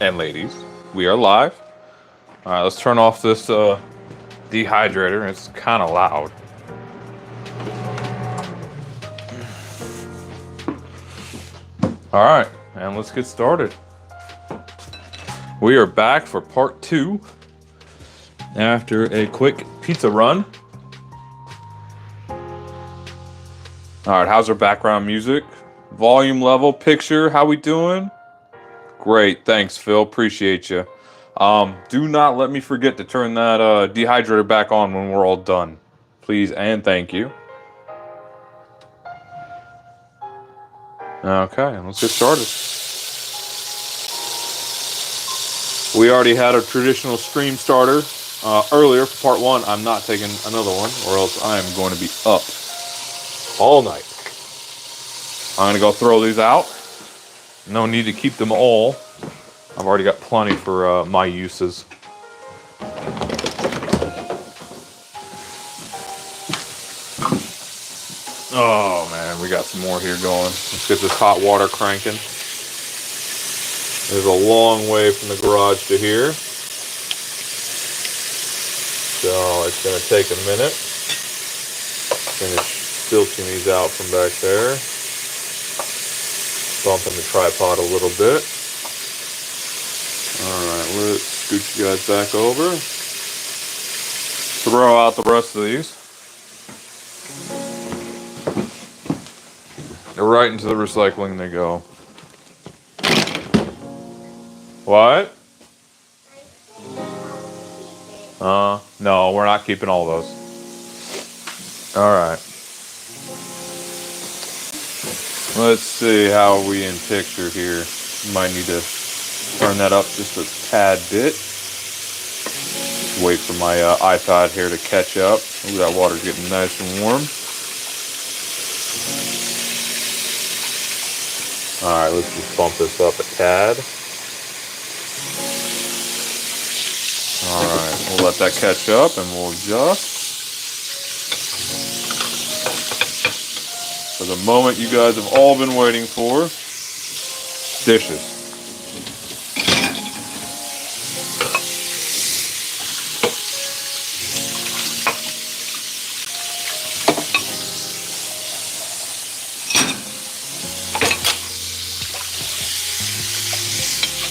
and ladies, we are live. All right, let's turn off this dehydrator. It's kind of loud. All right, and let's get started. We are back for part 2 after a quick pizza run. All right, how's our background music? Volume level, picture, how we doing? Great, thanks, Phil. Appreciate you. Do not let me forget to turn that dehydrator back on when we're all done. Please and thank you. Okay, let's get started. We already had a traditional stream starter earlier for part 1. I'm not taking another one, or else I am going to be up all night. I'm going to go throw these out. No need to keep them all. I've already got plenty for my uses. Oh man, we got some more here going. Let's get this hot water cranking. There's a long way from the garage to here, so it's going to take a minute. Finish filtering these out from back there. Bumping the tripod a little bit. Alright, let's scoot you guys back over. Throw out the rest of these. Right into the recycling they go. What? No, we're not keeping all those. Alright. Let's see how are we in picture here. Might need to turn that up just a tad bit. Wait for my iPad here to catch up. Ooh, that water's getting nice and warm. Alright, let's just bump this up a tad. Alright, we'll let that catch up and we'll adjust. For the moment you guys have all been waiting for. Dishes.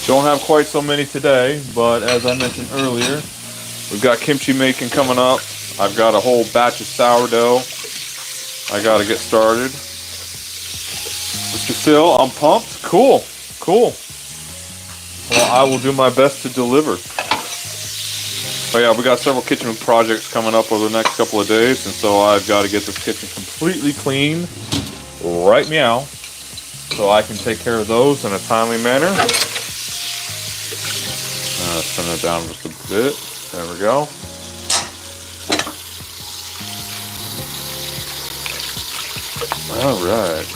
Don't have quite so many today, but as I mentioned earlier, we've got kimchi making coming up. I've got a whole batch of sourdough I gotta get started. Mr. Phil, I'm pumped. Cool. Well, I will do my best to deliver. Oh yeah, we got several kitchen projects coming up over the next couple of days, and so I've got to get this kitchen completely clean, right meow, so I can take care of those in a timely manner. Turn it down just a bit. There we go. Alright.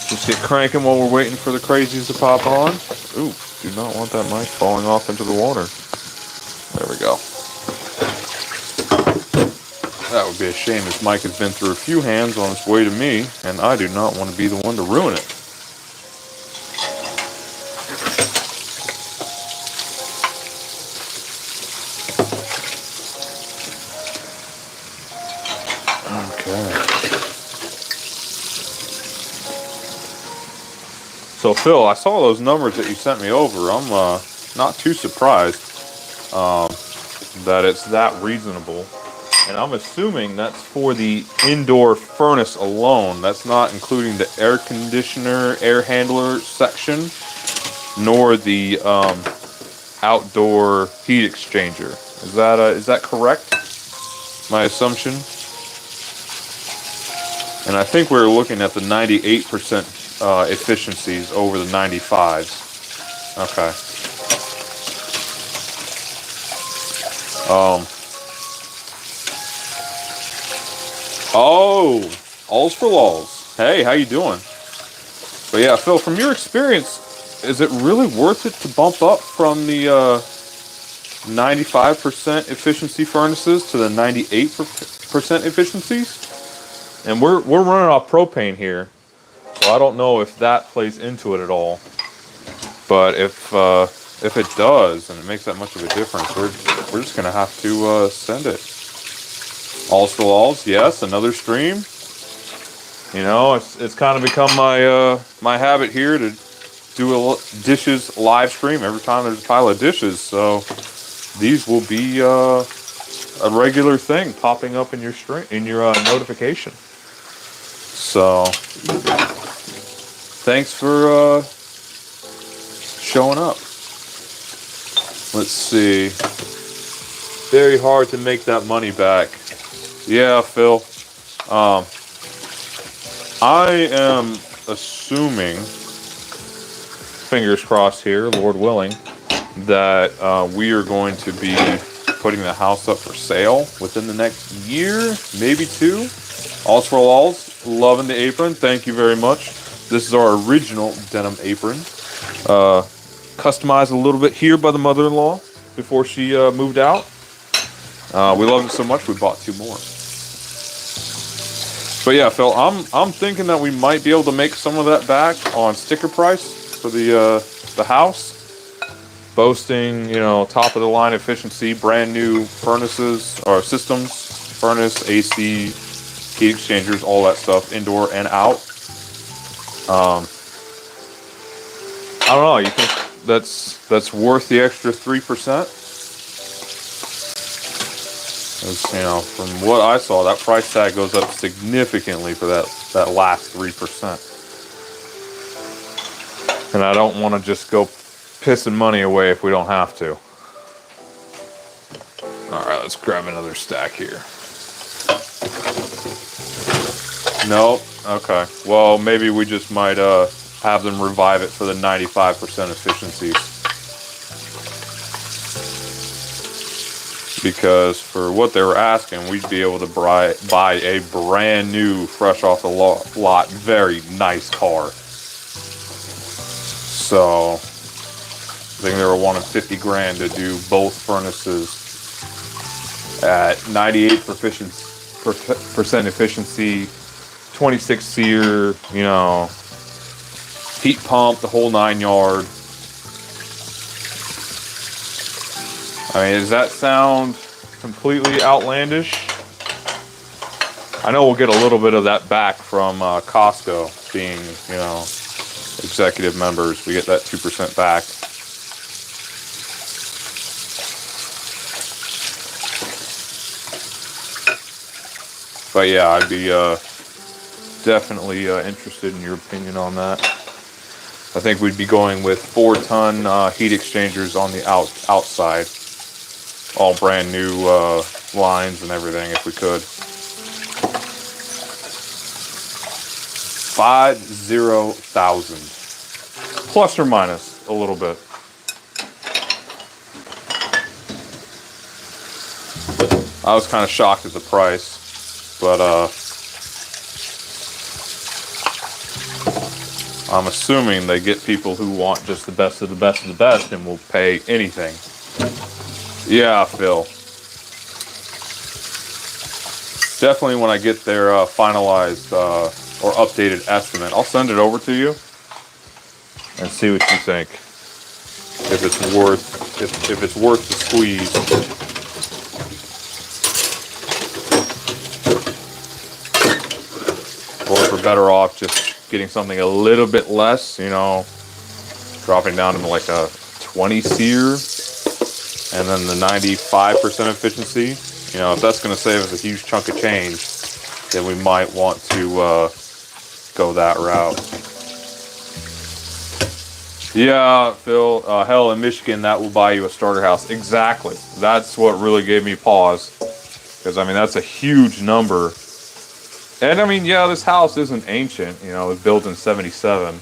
Just get cranking while we're waiting for the crazies to pop on. Ooh, do not want that mic falling off into the water. There we go. That would be a shame. This mic has been through a few hands on its way to me, and I do not want to be the one to ruin it. So Phil, I saw those numbers that you sent me over. I'm not too surprised that it's that reasonable. And I'm assuming that's for the indoor furnace alone. That's not including the air conditioner, air handler section, nor the outdoor heat exchanger. Is that correct? My assumption? And I think we're looking at the 98% efficiencies over the 95s. Okay. Oh, all's for lols. Hey, how you doing? But yeah, Phil, from your experience, is it really worth it to bump up from the 95% efficiency furnaces to the 98% efficiencies? And we're running off propane here, so I don't know if that plays into it at all. But if it does and it makes that much of a difference, we're just gonna have to send it. Alls for Alls, yes, another stream. You know, it's kind of become my my habit here to do a dishes live stream every time there's a pile of dishes. So these will be a regular thing popping up in your stream, in your notification. So thanks for showing up. Let's see. Very hard to make that money back. Yeah, Phil. I am assuming, fingers crossed here, Lord willing, that we are going to be putting the house up for sale within the next year, maybe two. Alls for Alls, loving the apron. Thank you very much. This is our original denim apron. Customized a little bit here by the mother-in-law before she moved out. We loved it so much we bought 2 more. But yeah, Phil, I'm thinking that we might be able to make some of that back on sticker price for the house. Boasting, you know, top of the line efficiency, brand new furnaces or systems, furnace, AC, heat exchangers, all that stuff, indoor and out. I don't know. You think that's worth the extra 3%? As, you know, from what I saw, that price tag goes up significantly for that last 3%. And I don't want to just go pissing money away if we don't have to. All right, let's grab another stack here. No, okay. Well, maybe we just might have them revive it for the 95% efficiencies. Because for what they were asking, we'd be able to buy a brand new, fresh off the lot, very nice car. So I think they were wanting 50 grand to do both furnaces at 98% efficiency, 26 SEER, you know, heat pump, the whole 9 yards. I mean, does that sound completely outlandish? I know we'll get a little bit of that back from Costco, being, you know, executive members. We get that 2% back. But yeah, I'd be definitely interested in your opinion on that. I think we'd be going with 4-ton heat exchangers on the outside. All brand new lines and everything if we could. 50,000. Plus or minus a little bit. I was kind of shocked at the price, but I'm assuming they get people who want just the best of the best of the best and will pay anything. Yeah, Phil. Definitely when I get their finalized or updated estimate, I'll send it over to you and see what you think. If it's worth the squeeze. Or if we're better off just getting something a little bit less, you know, dropping down to like a 20 SEER. And then the 95% efficiency, you know, if that's going to save us a huge chunk of change, then we might want to go that route. Yeah, Phil, hell, in Michigan, that will buy you a starter house. Exactly. That's what really gave me pause. Because, I mean, that's a huge number. And, I mean, yeah, this house isn't ancient. You know, it was built in 77.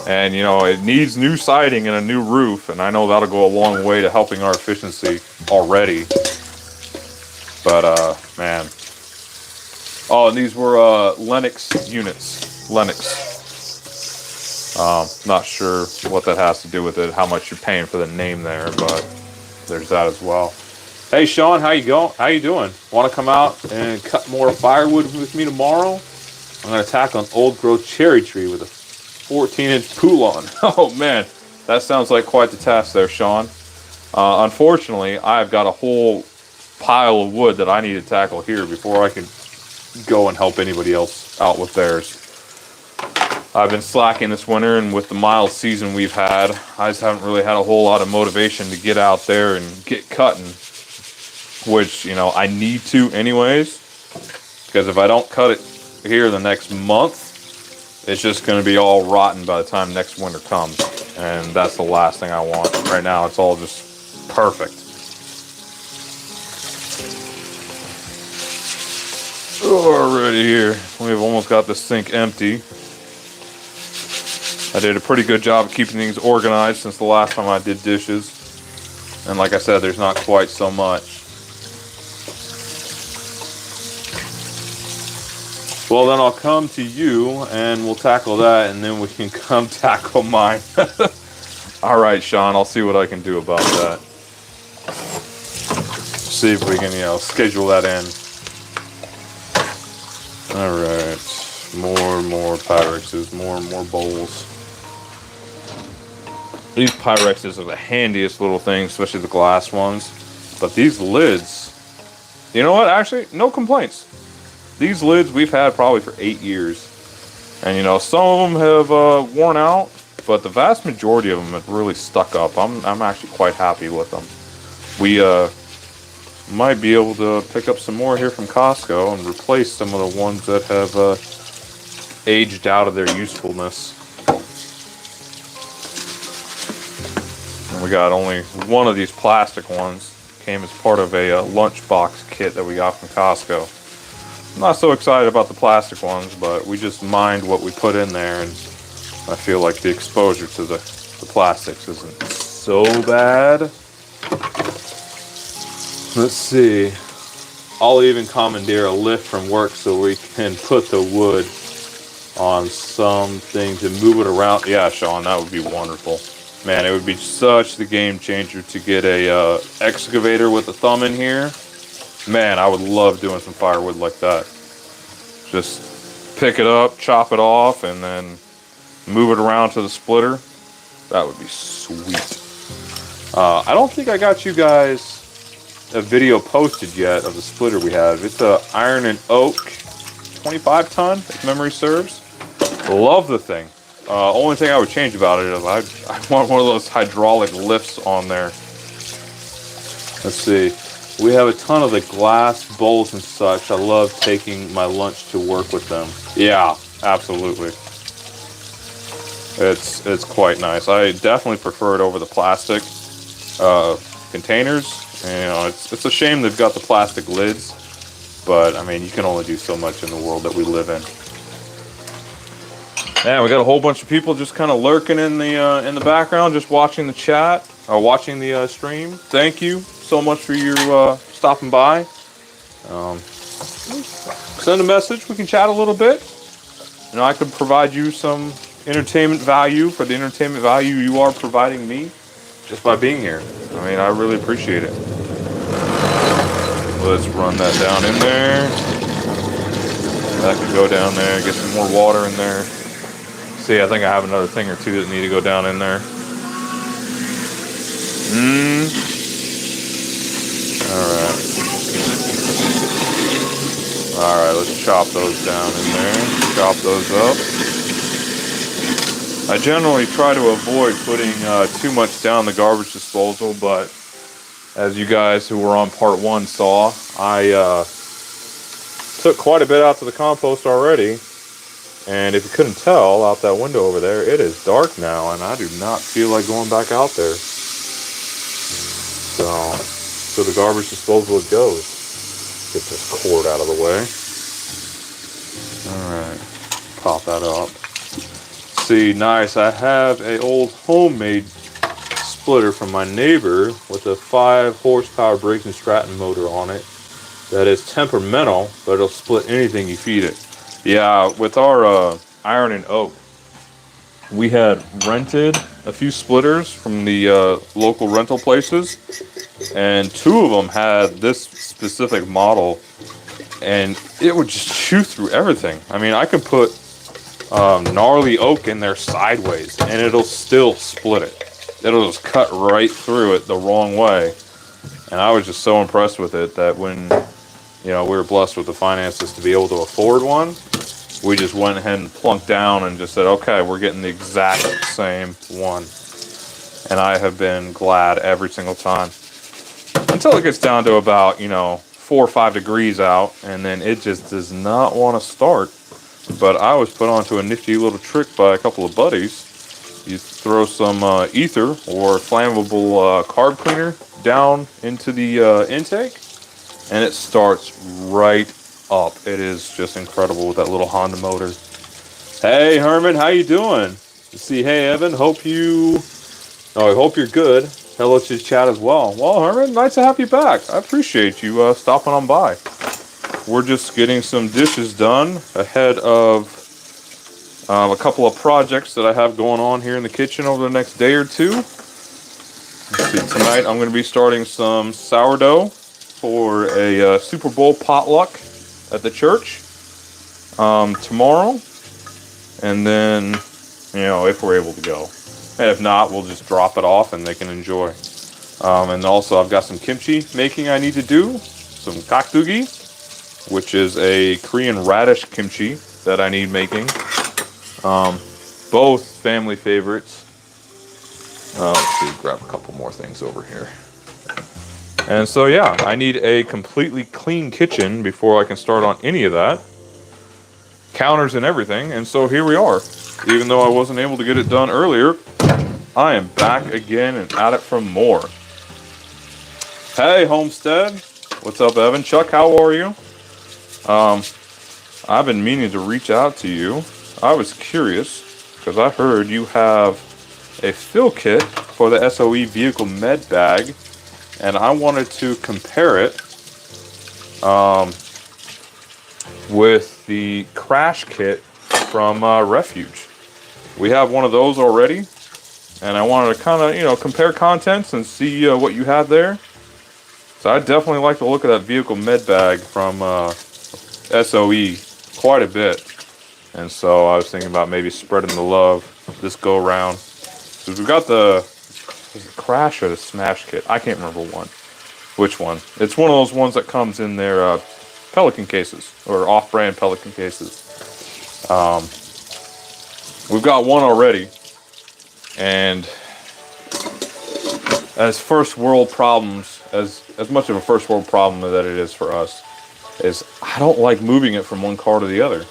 And, you know, it needs new siding and a new roof. And I know that'll go a long way to helping our efficiency already. But, man. Oh, and these were Lennox units. Lennox. Not sure what that has to do with it, how much you're paying for the name there, but there's that as well. Hey, Sean, how you doing? Want to come out and cut more firewood with me tomorrow? I'm going to tackle an old growth cherry tree with a 14-inch poulon. Oh man, that sounds like quite the task there, Sean. Unfortunately, I've got a whole pile of wood that I need to tackle here before I can go and help anybody else out with theirs. I've been slacking this winter, and with the mild season we've had, I just haven't really had a whole lot of motivation to get out there and get cutting, which, you know, I need to anyways, because if I don't cut it here the next month, it's just going to be all rotten by the time next winter comes, and that's the last thing I want. Right now, it's all just perfect. Alrighty, here we've almost got this sink empty. I did a pretty good job of keeping things organized since the last time I did dishes. And like I said, there's not quite so much. Well, then I'll come to you and we'll tackle that, and then we can come tackle mine. Alright, Sean, I'll see what I can do about that. See if we can, you know, schedule that in. Alright, more and more Pyrexes, more and more bowls. These Pyrexes are the handiest little things, especially the glass ones. But these lids, you know what, actually, no complaints. These lids we've had probably for 8 years. And you know, some of them have worn out, but the vast majority of them have really stuck up. I'm actually quite happy with them. We might be able to pick up some more here from Costco and replace some of the ones that have aged out of their usefulness. And we got only one of these plastic ones. Came as part of a lunchbox kit that we got from Costco. I'm not so excited about the plastic ones, but we just mind what we put in there, and I feel like the exposure to the plastics isn't so bad. Let's see. I'll even commandeer a lift from work so we can put the wood on something to move it around. Yeah, Sean, that would be wonderful. Man, it would be such the game changer to get a excavator with a thumb in here. Man, I would love doing some firewood like that. Just pick it up, chop it off, and then move it around to the splitter. That would be sweet. I don't think I got you guys a video posted yet of the splitter we have. It's a iron and oak 25 ton, if memory serves. Love the thing. Only thing I would change about it is I want one of those hydraulic lifts on there. Let's see. We have a ton of the glass bowls and such. I love taking my lunch to work with them. Yeah, absolutely. It's quite nice. I definitely prefer it over the plastic containers. And, you know, it's a shame they've got the plastic lids, but I mean, you can only do so much in the world that we live in. Yeah, we got a whole bunch of people just kind of lurking in the background, just watching the chat, watching the stream. Thank you so much for your stopping by. Send a message. We can chat a little bit. You know, I could provide you some entertainment value for the entertainment value you are providing me just by being here. I mean, I really appreciate it. Let's run that down in there. That could go down there. Get some more water in there. See, I think I have another thing or two that need to go down in there. Alright, let's chop those down in there. Chop those up. I generally try to avoid putting too much down the garbage disposal, but as you guys who were on part 1 saw, I took quite a bit out to the compost already. And if you couldn't tell out that window over there, it is dark now, and I do not feel like going back out there. So the garbage disposal it goes. Get this cord out of the way. Alright, pop that up. See, nice, I have an old homemade splitter from my neighbor with a 5 horsepower Briggs & Stratton motor on it. That is temperamental, but it'll split anything you feed it. Yeah, with our iron and oak, we had rented a few splitters from the local rental places, and 2 of them had this specific model and it would just chew through everything. I mean, I could put gnarly oak in there sideways and it'll still split it. It'll just cut right through it the wrong way. And I was just so impressed with it that when, you know, we were blessed with the finances to be able to afford one, we just went ahead and plunked down and just said, okay, we're getting the exact same one. And I have been glad every single time. Until it gets down to about, you know, 4 or 5 degrees out, and then it just does not want to start. But I was put onto a nifty little trick by a couple of buddies. You throw some ether or flammable carb cleaner down into the intake, and it starts right up. It is just incredible with that little Honda motor. Hey Herman, how you doing? Let's see. Hey Evan, I hope you're good. Hello to chat as well. Well, Herman, nice to have you back. I appreciate you stopping on by. We're just getting some dishes done ahead of a couple of projects that I have going on here in the kitchen over the next day or two. Let's see, tonight I'm going to be starting some sourdough for a Super Bowl potluck at the church tomorrow. And then, you know, if we're able to go. And if not, we'll just drop it off and they can enjoy. And also I've got some kimchi making I need to do. Some kakdugi, which is a Korean radish kimchi that I need making. Both family favorites. Let's see, grab a couple more things over here. And so yeah, I need a completely clean kitchen before I can start on any of that. Counters and everything, and so here we are. Even though I wasn't able to get it done earlier, I am back again and at it for more. Hey Homestead, what's up Evan? Chuck, how are you? I've been meaning to reach out to you. I was curious because I heard you have a fill kit for the SOE vehicle med bag, and I wanted to compare it with the crash kit from Refuge. We have one of those already, and I wanted to kind of, you know, compare contents and see what you had there. So I definitely like the look of that vehicle med bag from SOE quite a bit. And so I was thinking about maybe spreading the love this go around. So we've got the crash or the smash kit. I can't remember which one. It's one of those ones that comes in their Pelican cases or off-brand Pelican cases. We've got one already, and as first world problems, as much of a first world problem that it is for us, is I don't like moving it from one car to the other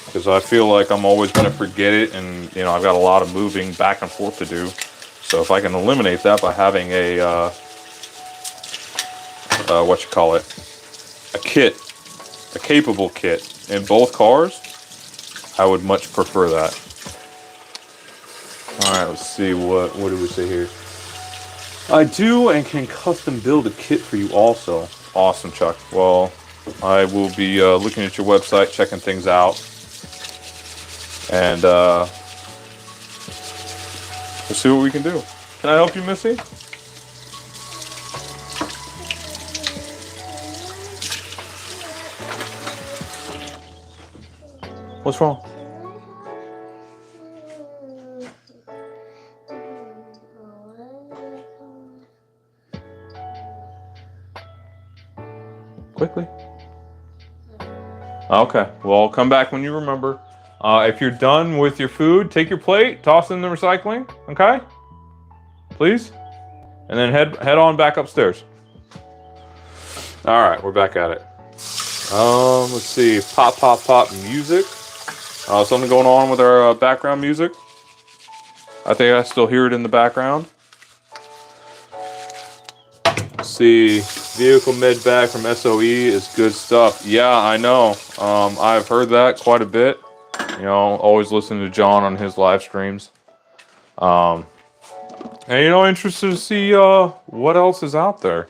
because I feel like I'm always going to forget it, and you know I've got a lot of moving back and forth to do. So if I can eliminate that by having a a capable kit in both cars, I would much prefer that. All right, let's see, what do we say here? I do and can custom build a kit for you also. Awesome, Chuck. Well, I will be looking at your website, checking things out, and we'll see what we can do. Can I help you, Missy? What's wrong? Quickly. Okay, well, come back when you remember. If you're done with your food, take your plate, toss it in the recycling, okay? Please? And then head on back upstairs. All right, we're back at it. Let's see, pop music. Something going on with our background music. I think I still hear it in the background. Let's see, vehicle med bag from SOE is good stuff. Yeah, I know. I've heard that quite a bit. You know, always listening to John on his live streams. And you know, interested to see what else is out there.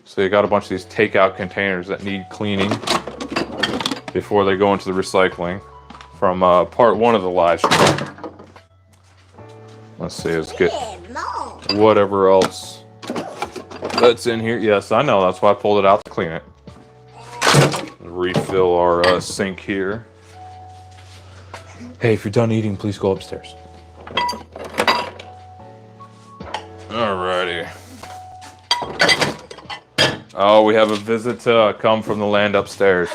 So you got a bunch of these takeout containers that need cleaning before they go into the recycling from part 1 of the live stream. Let's see, let's get whatever else that's in here. Yes, I know, that's why I pulled it out to clean it. Refill our sink here. Hey, if you're done eating, please go upstairs. Alrighty. Oh, we have a visit to come from the land upstairs.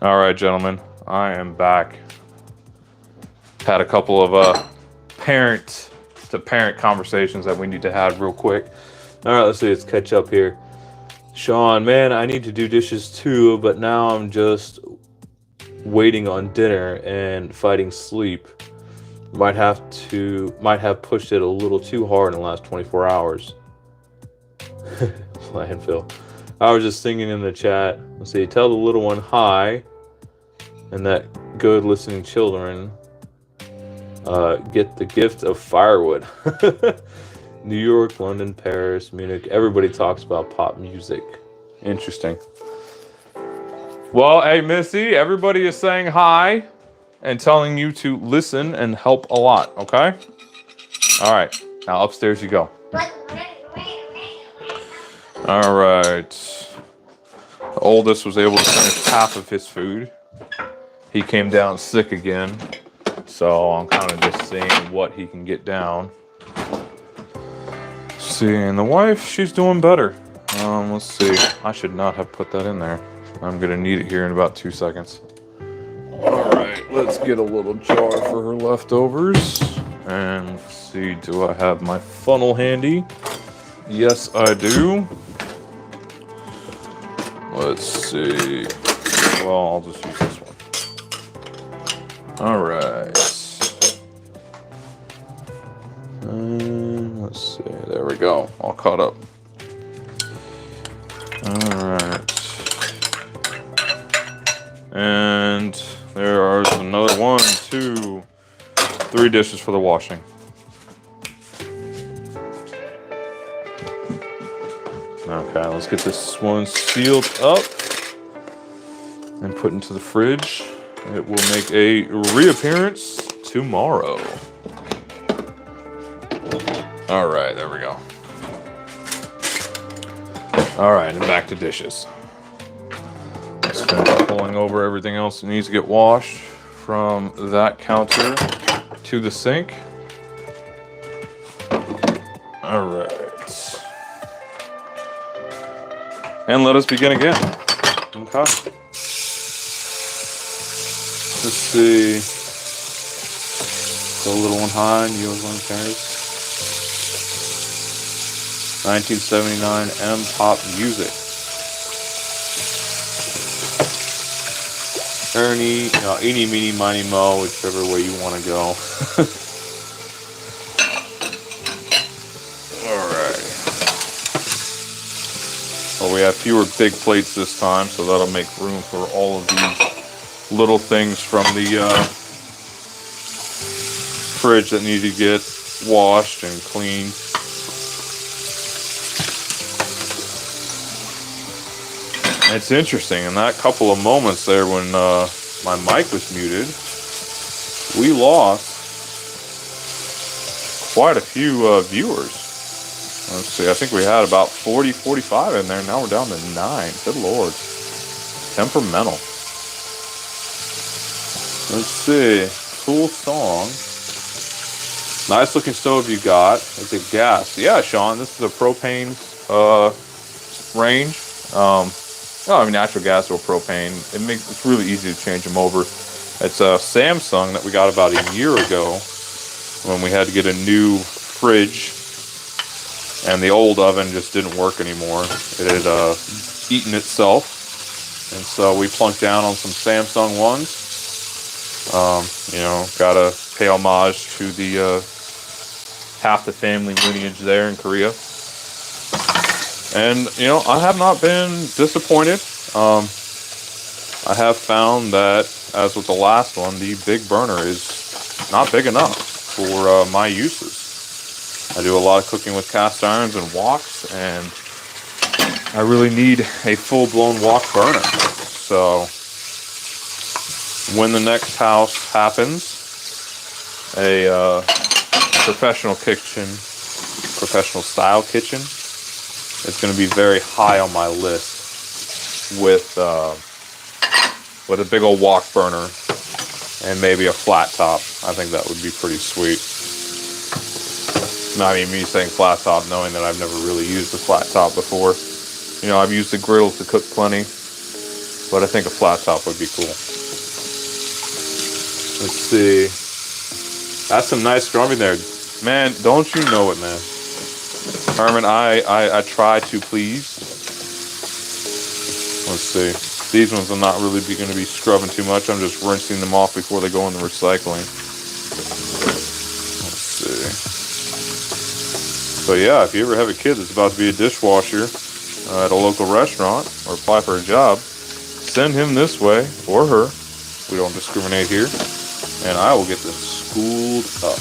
All right, gentlemen, I am back. Had a couple of parent-to-parent conversations that we need to have real quick. All right, let's catch up here. Sean, man, I need to do dishes too, but now I'm just waiting on dinner and fighting sleep. Might have pushed it a little too hard in the last 24 hours. Landfill. I was just singing in the chat. Let's see. Tell the little one hi, and that good listening children get the gift of firewood. New York, London, Paris, Munich. Everybody talks about pop music. Interesting. Well, hey, Missy, everybody is saying hi and telling you to listen and help a lot, okay? All right. Now upstairs you go. All right. The oldest was able to finish half of his food. He came down sick again, so I'm kind of just seeing what he can get down. And the wife, she's doing better. Let's see. I should not have put that in there. I'm gonna need it here in about 2 seconds. All right, let's get a little jar for her leftovers. And let's see, do I have my funnel handy? Yes, I do. Let's see. Well, I'll just use this one. All right. Let's see. There we go. All caught up. All right. And there are another 1, 2, 3 dishes for the washing. Okay, let's get this one sealed up and put into the fridge. It will make a reappearance tomorrow. All right, there we go. All right, and back to dishes. Let's finish pulling over everything else that needs to get washed from that counter to the sink. All right. And let us begin again. Okay. Let's see. The little one high, you was one Paris. 1979 M pop music. Ernie, eeny, meeny, miny, mo, whichever way you want to go. Well, we have fewer big plates this time, so that'll make room for all of these little things from the fridge that need to get washed and cleaned. It's interesting, in that couple of moments there when my mic was muted, we lost quite a few viewers. Let's see, I think we had about 40, 45 in there. Now we're down to 9. Good Lord. Temperamental. Let's see. Cool song. Nice looking stove you got. It's a gas. Yeah, Sean, this is a propane range. Natural gas or propane. It's really easy to change them over. It's a Samsung that we got about a year ago when we had to get a new fridge. And the old oven just didn't work anymore. It had eaten itself. And so we plunked down on some Samsung ones. Gotta pay homage to the half the family lineage there in Korea. And, you know, I have not been disappointed. I have found that, as with the last one, the big burner is not big enough for my uses. I do a lot of cooking with cast irons and woks, and I really need a full-blown wok burner. So when the next house happens, a professional style kitchen, it's going to be very high on my list with a big old wok burner and maybe a flat top. I think that would be pretty sweet. Not even me saying flat top, knowing that I've never really used a flat top before. You know, I've used the griddles to cook plenty, but I think a flat top would be cool. Let's see. That's some nice scrubbing there. Man, don't you know it, man. Herman, I try to please. Let's see. These ones are not really going to be scrubbing too much. I'm just rinsing them off before they go in the recycling. Let's see. So yeah, if you ever have a kid that's about to be a dishwasher at a local restaurant or apply for a job, send him this way, or her. We don't discriminate here. And I will get them schooled up.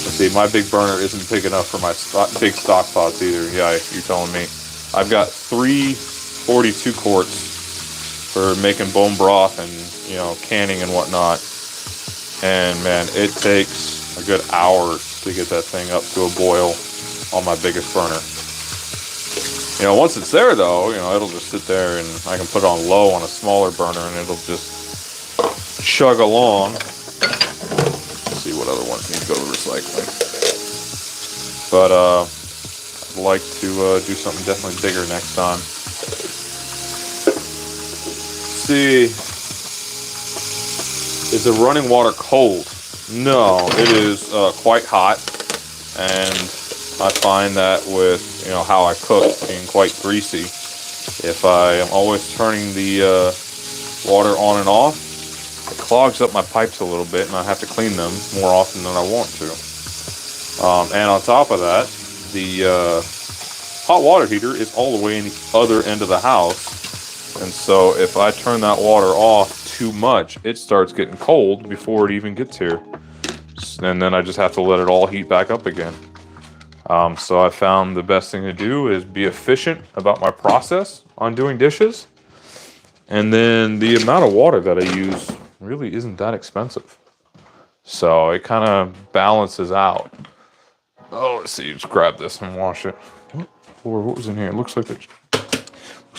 Let's see, my big burner isn't big enough for my big stock pots either. Yeah, you're telling me. I've got 3 42 quarts for making bone broth and, you know, canning and whatnot. And man, it takes a good hour to get that thing up to a boil on my biggest burner. You know, once it's there though, you know, it'll just sit there and I can put it on low on a smaller burner and it'll just chug along. Let's see what other ones need to go to recycling. But I'd like to do something definitely bigger next time. See, is the running water cold? No, it is quite hot, and I find that with, you know, how I cook being quite greasy, if I am always turning the water on and off, it clogs up my pipes a little bit and I have to clean them more often than I want to. And on top of that, the hot water heater is all the way in the other end of the house. And so if I turn that water off too much, it starts getting cold before it even gets here. And then I just have to let it all heat back up again. So I found the best thing to do is be efficient about my process on doing dishes. And then the amount of water that I use really isn't that expensive. So it kind of balances out. Oh, let's see, just grab this and wash it. What was in here? It looks like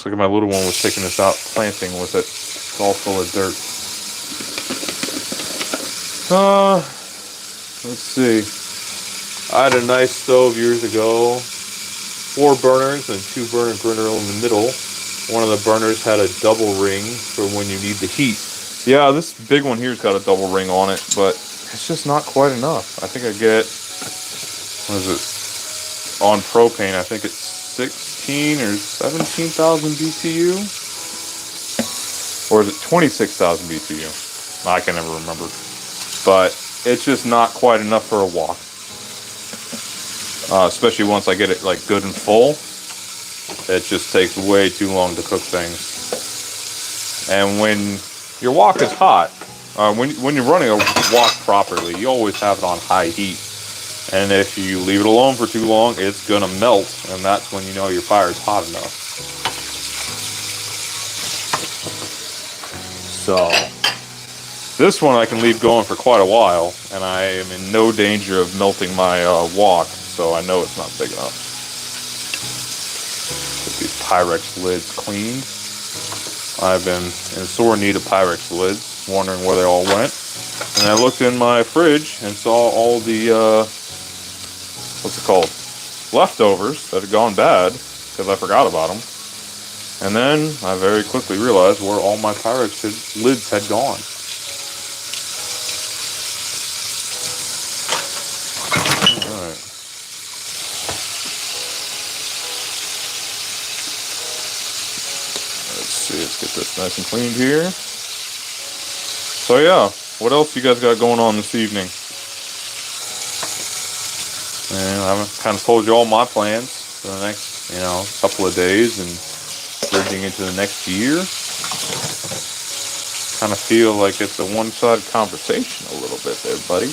my little one was taking this out, planting with it. It's all full of dirt. Let's see. I had a nice stove years ago. 4 burners and 2 burner griddle in the middle. One of the burners had a double ring for when you need the heat. Yeah, this big one here's got a double ring on it, but it's just not quite enough. I think I get, what is it? On propane, I think it's 16 or 17,000 BTU? Or is it 26,000 BTU? I can never remember. But it's just not quite enough for a wok. Especially once I get it like good and full. It just takes way too long to cook things. And when your wok is hot, when you're running a wok properly, you always have it on high heat. And if you leave it alone for too long, it's gonna melt, and that's when you know your fire is hot enough. So, this one I can leave going for quite a while, and I am in no danger of melting my wok, so I know it's not big enough. Get these Pyrex lids cleaned. I've been in sore need of Pyrex lids, wondering where they all went. And I looked in my fridge and saw all the what's it called? Leftovers that had gone bad because I forgot about them. And then I very quickly realized where all my Pyrex lids had gone. Alright. Let's see, let's get this nice and cleaned here. So yeah, what else you guys got going on this evening? And I've kind of told you all my plans for the next, couple of days and bridging into the next year. Kind of feel like it's a one-sided conversation a little bit there, buddy.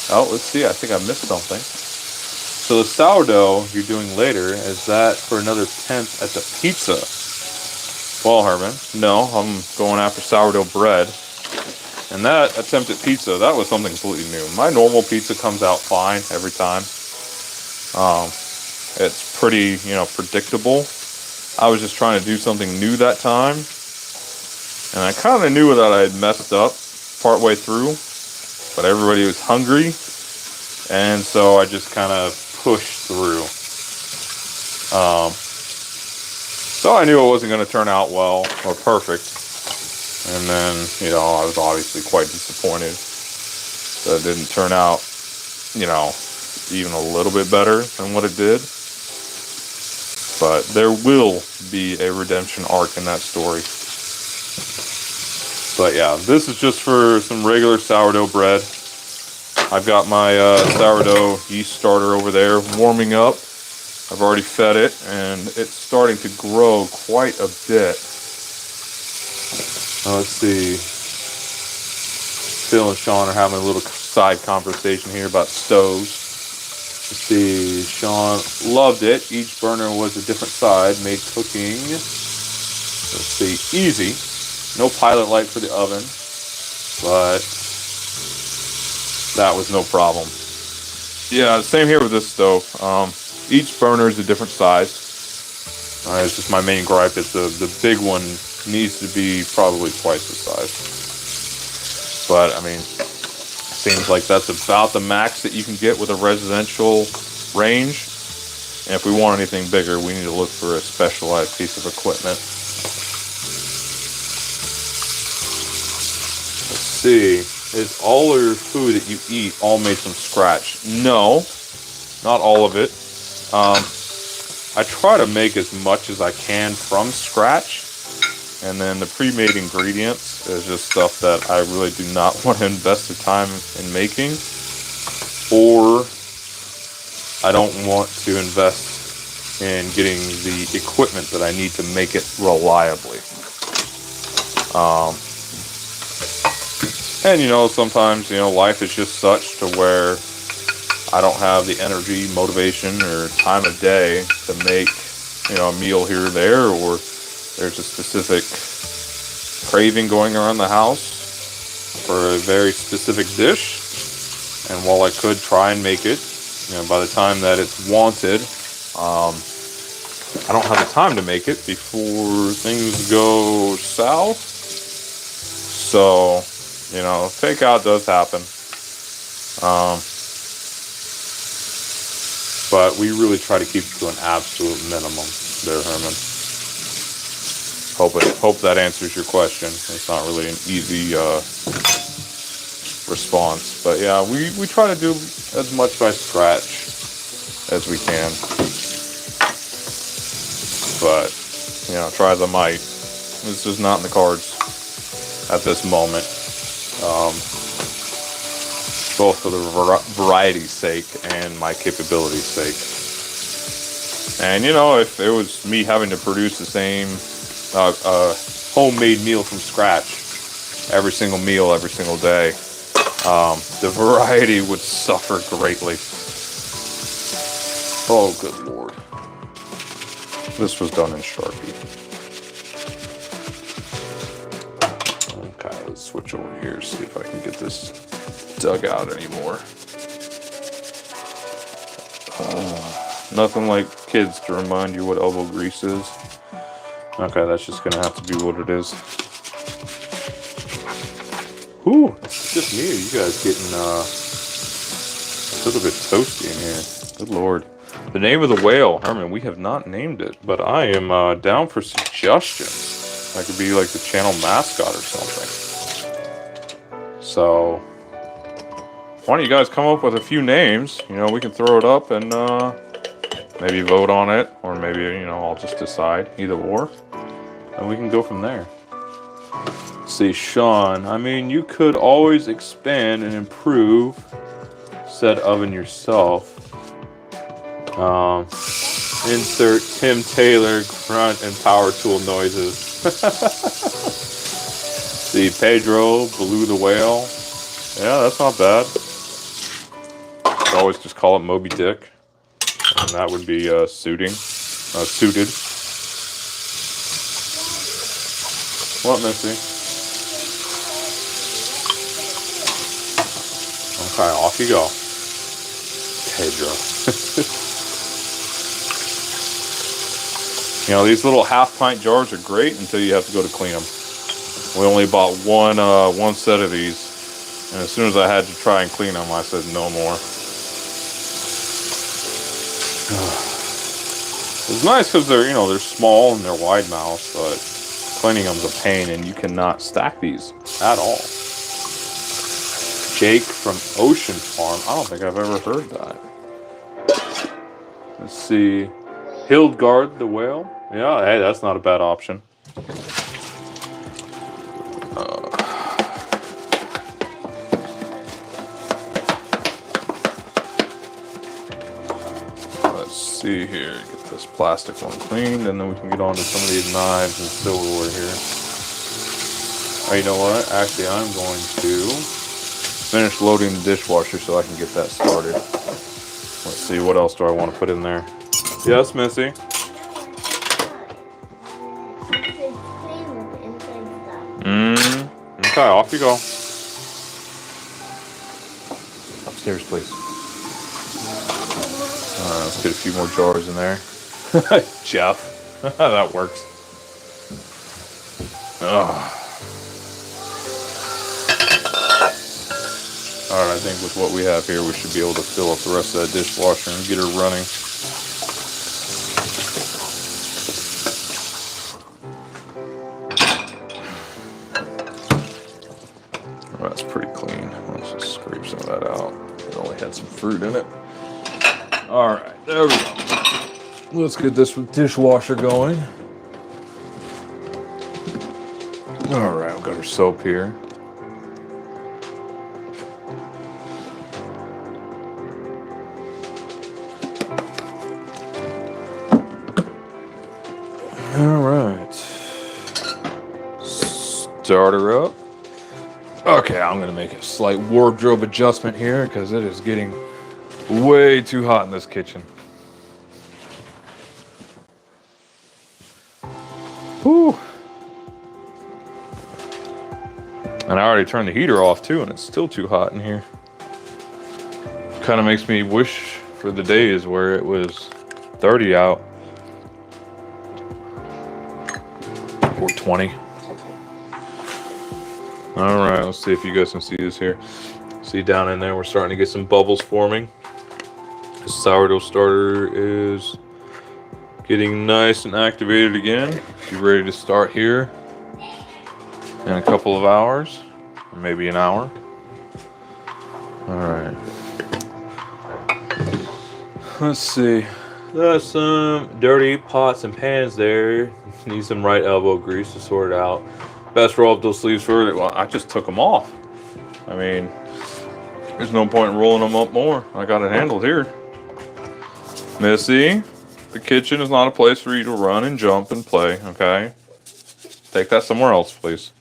Oh, let's see. I think I missed something. So the sourdough you're doing later, is that for another attempt at the pizza? Well, Herman, no, I'm going after sourdough bread. And that attempt at pizza, that was something completely new. My normal pizza comes out fine every time. It's pretty, predictable. I was just trying to do something new that time. And I kind of knew that I had messed up partway through. But everybody was hungry. And so I just kind of pushed through. So I knew it wasn't going to turn out well or perfect. And then, I was obviously quite disappointed that it didn't turn out, even a little bit better than what it did. But there will be a redemption arc in that story. But yeah, this is just for some regular sourdough bread. I've got my sourdough yeast starter over there warming up. I've already fed it, and it's starting to grow quite a bit. Let's see. Phil and Sean are having a little side conversation here about stoves. Let's see. Sean loved it. Each burner was a different side, made cooking, let's see, easy. No pilot light for the oven, but that was no problem. Yeah, same here with this stove. Each burner is a different size. It's just my main gripe is the big one needs to be probably twice the size. But I mean, seems like that's about the max that you can get with a residential range. And if we want anything bigger, we need to look for a specialized piece of equipment. Let's see. Is all your food that you eat all made from scratch? No, not all of it. I try to make as much as I can from scratch. And then the pre-made ingredients is just stuff that I really do not want to invest the time in making. Or I don't want to invest in getting the equipment that I need to make it reliably. And sometimes, life is just such to where I don't have the energy, motivation, or time of day to make, a meal here or there, or there's a specific craving going around the house for a very specific dish. And while I could try and make it, by the time that it's wanted, I don't have the time to make it before things go south. So, takeout does happen. But we really try to keep it to an absolute minimum there, Herman. Hope that answers your question. It's not really an easy response. But yeah, we try to do as much by scratch as we can. But, try as I might, this is not in the cards at this moment. Both for the variety's sake and my capability's sake. And if it was me having to produce the same homemade meal from scratch every single meal, every single day, the variety would suffer greatly. Oh, good Lord. This was done in Sharpie. Okay, let's switch over here, see if I can get this dug out anymore. Nothing like kids to remind you what elbow grease is. Okay, that's just gonna have to be what it is. Whew, it's just me. You guys getting a little bit toasty in here. Good Lord. The name of the whale, Herman, we have not named it, but I am down for suggestions. That could be like the channel mascot or something. So, why don't you guys come up with a few names? We can throw it up and maybe vote on it, or maybe, I'll just decide, either or, and we can go from there. See, Sean, I mean, you could always expand and improve said oven yourself. Insert Tim Taylor grunt and power tool noises. See, Pedro, Blue the Whale. Yeah, that's not bad. I could always just call it Moby Dick. And that would be suited. What, Missy? Okay, off you go. Pedro. You know, these little half-pint jars are great until you have to go to clean them. We only bought one set of these, and as soon as I had to try and clean them, I said no more. It's nice because they're small and they're wide mouth, but cleaning them's a pain, and you cannot stack these at all. Jake from Ocean Farm. I don't think I've ever heard that. Let's see. Hildegard the Whale. Yeah, hey, that's not a bad option. Let's see here. Get this plastic one cleaned, and then we can get on to some of these knives and silverware here. Oh, you know what? Actually, I'm going to finish loading the dishwasher so I can get that started. Let's see, what else do I want to put in there? Yes, Missy? Okay, off you go. Upstairs, please. Let's get a few more jars in there. Jeff. That works. Ugh. Alright, I think with what we have here, we should be able to fill up the rest of that dishwasher and get her running. Oh, that's pretty clean. Let's just scrape some of that out. It only had some fruit in it. Alright, there we go. Let's get this dishwasher going. Alright, we've got our soap here. Alright. Start her up. Okay, I'm going to make a slight wardrobe adjustment here because it is getting way too hot in this kitchen. Whew. And I already turned the heater off too, and it's still too hot in here. Kind of makes me wish for the days where it was 30 out. Or 20. Alright, let's see if you guys can see this here. See down in there, we're starting to get some bubbles forming. The sourdough starter is getting nice and activated again. Be ready to start here in a couple of hours, or maybe an hour. Alright. Let's see. There's some dirty pots and pans there. Need some right elbow grease to sort it out. Best roll up those sleeves for it. Well, I just took them off. I mean, there's no point in rolling them up more. I got it handled here. Missy, the kitchen is not a place for you to run and jump and play, okay? Take that somewhere else, please.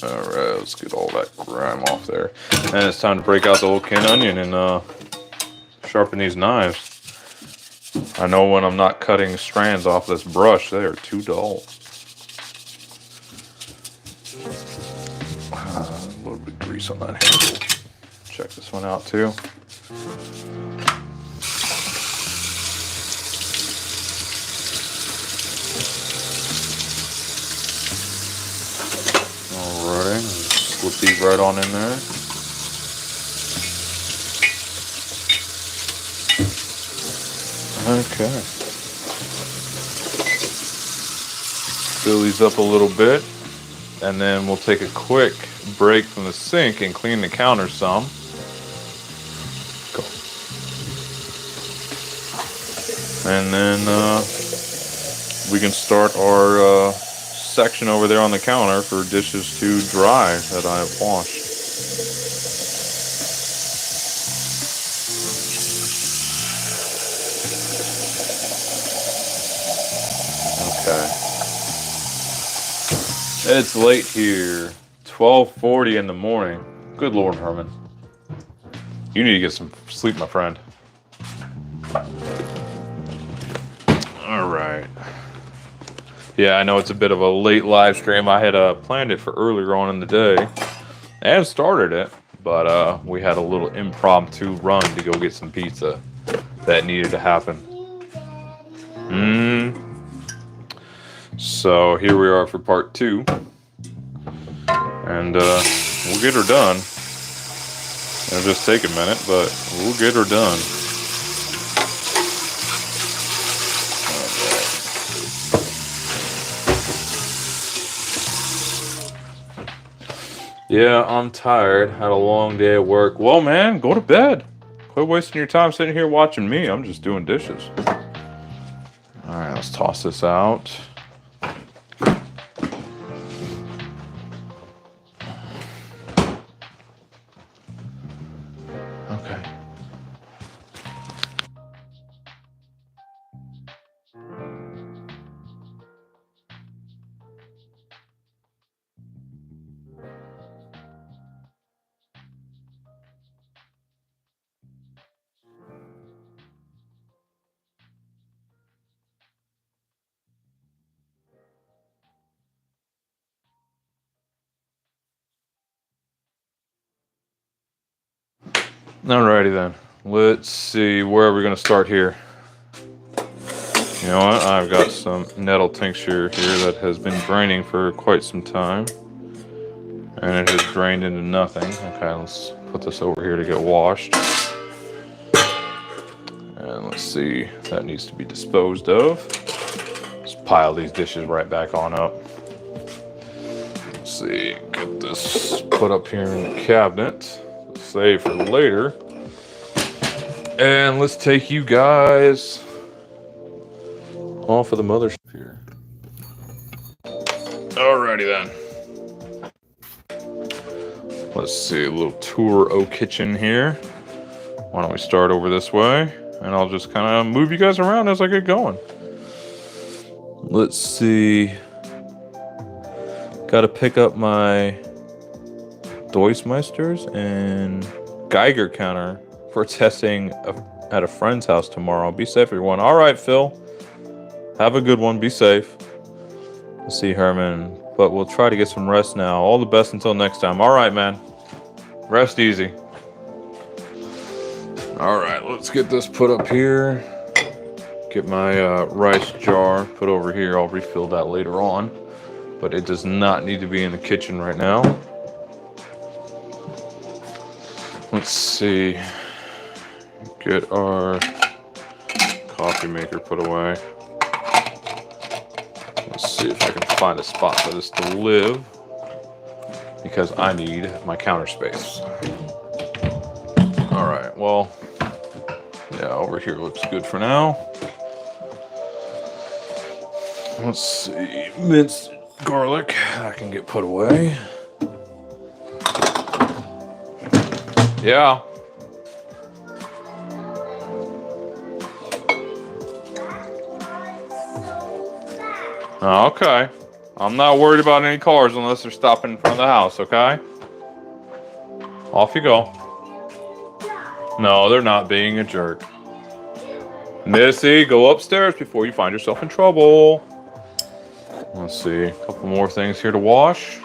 Alright, let's get all that grime off there. And it's time to break out the old canned onion and sharpen these knives. I know when I'm not cutting strands off this brush, they are too dull. A little bit of grease on that handle. Check this one out too. Alright, slip these right on in there. Okay. Fill these up a little bit, and then we'll take a quick break from the sink and clean the counter some. Go. And then we can start our section over there on the counter for dishes to dry that I have washed. Okay. It's late here. 12:40 in the morning. Good Lord, Herman. You need to get some sleep, my friend. All right. Yeah, I know it's a bit of a late live stream. I had planned it for earlier on in the day and started it, but we had a little impromptu run to go get some pizza that needed to happen. So here we are for part 2, and we'll get her done. It'll just take a minute, but we'll get her done. Yeah, I'm tired. Had a long day at work. Well, man, go to bed. Quit wasting your time sitting here watching me. I'm just doing dishes. All right, let's toss this out. Okay. Alrighty then. Let's see, where are we going to start here? You know what? I've got some nettle tincture here that has been draining for quite some time. And it has drained into nothing. Okay, let's put this over here to get washed. And let's see, that needs to be disposed of. Let's pile these dishes right back on up. Let's see, get this put up here in the cabinet. Save for later. And let's take you guys off of the mothership here. Alrighty then. Let's see, a little tour o' kitchen here. Why don't we start over this way? And I'll just kind of move you guys around as I get going. Let's see. Got to pick up my Deutschmeisters and Geiger counter for testing at a friend's house tomorrow. Be safe, everyone. All right, Phil. Have a good one. Be safe. Let's see, Herman. But we'll try to get some rest now. All the best until next time. All right, man. Rest easy. All right, let's get this put up here. Get my rice jar put over here. I'll refill that later on. But it does not need to be in the kitchen right now. Let's see. Get our coffee maker put away. Let's see if I can find a spot for this to live, because I need my counter space. All right, well, yeah, over here looks good for now. Let's see, minced garlic I can get put away. Yeah. Okay. I'm not worried about any cars unless they're stopping in front of the house, okay? Off you go. No, they're not being a jerk. Missy, go upstairs before you find yourself in trouble. Let's see, a couple more things here to wash.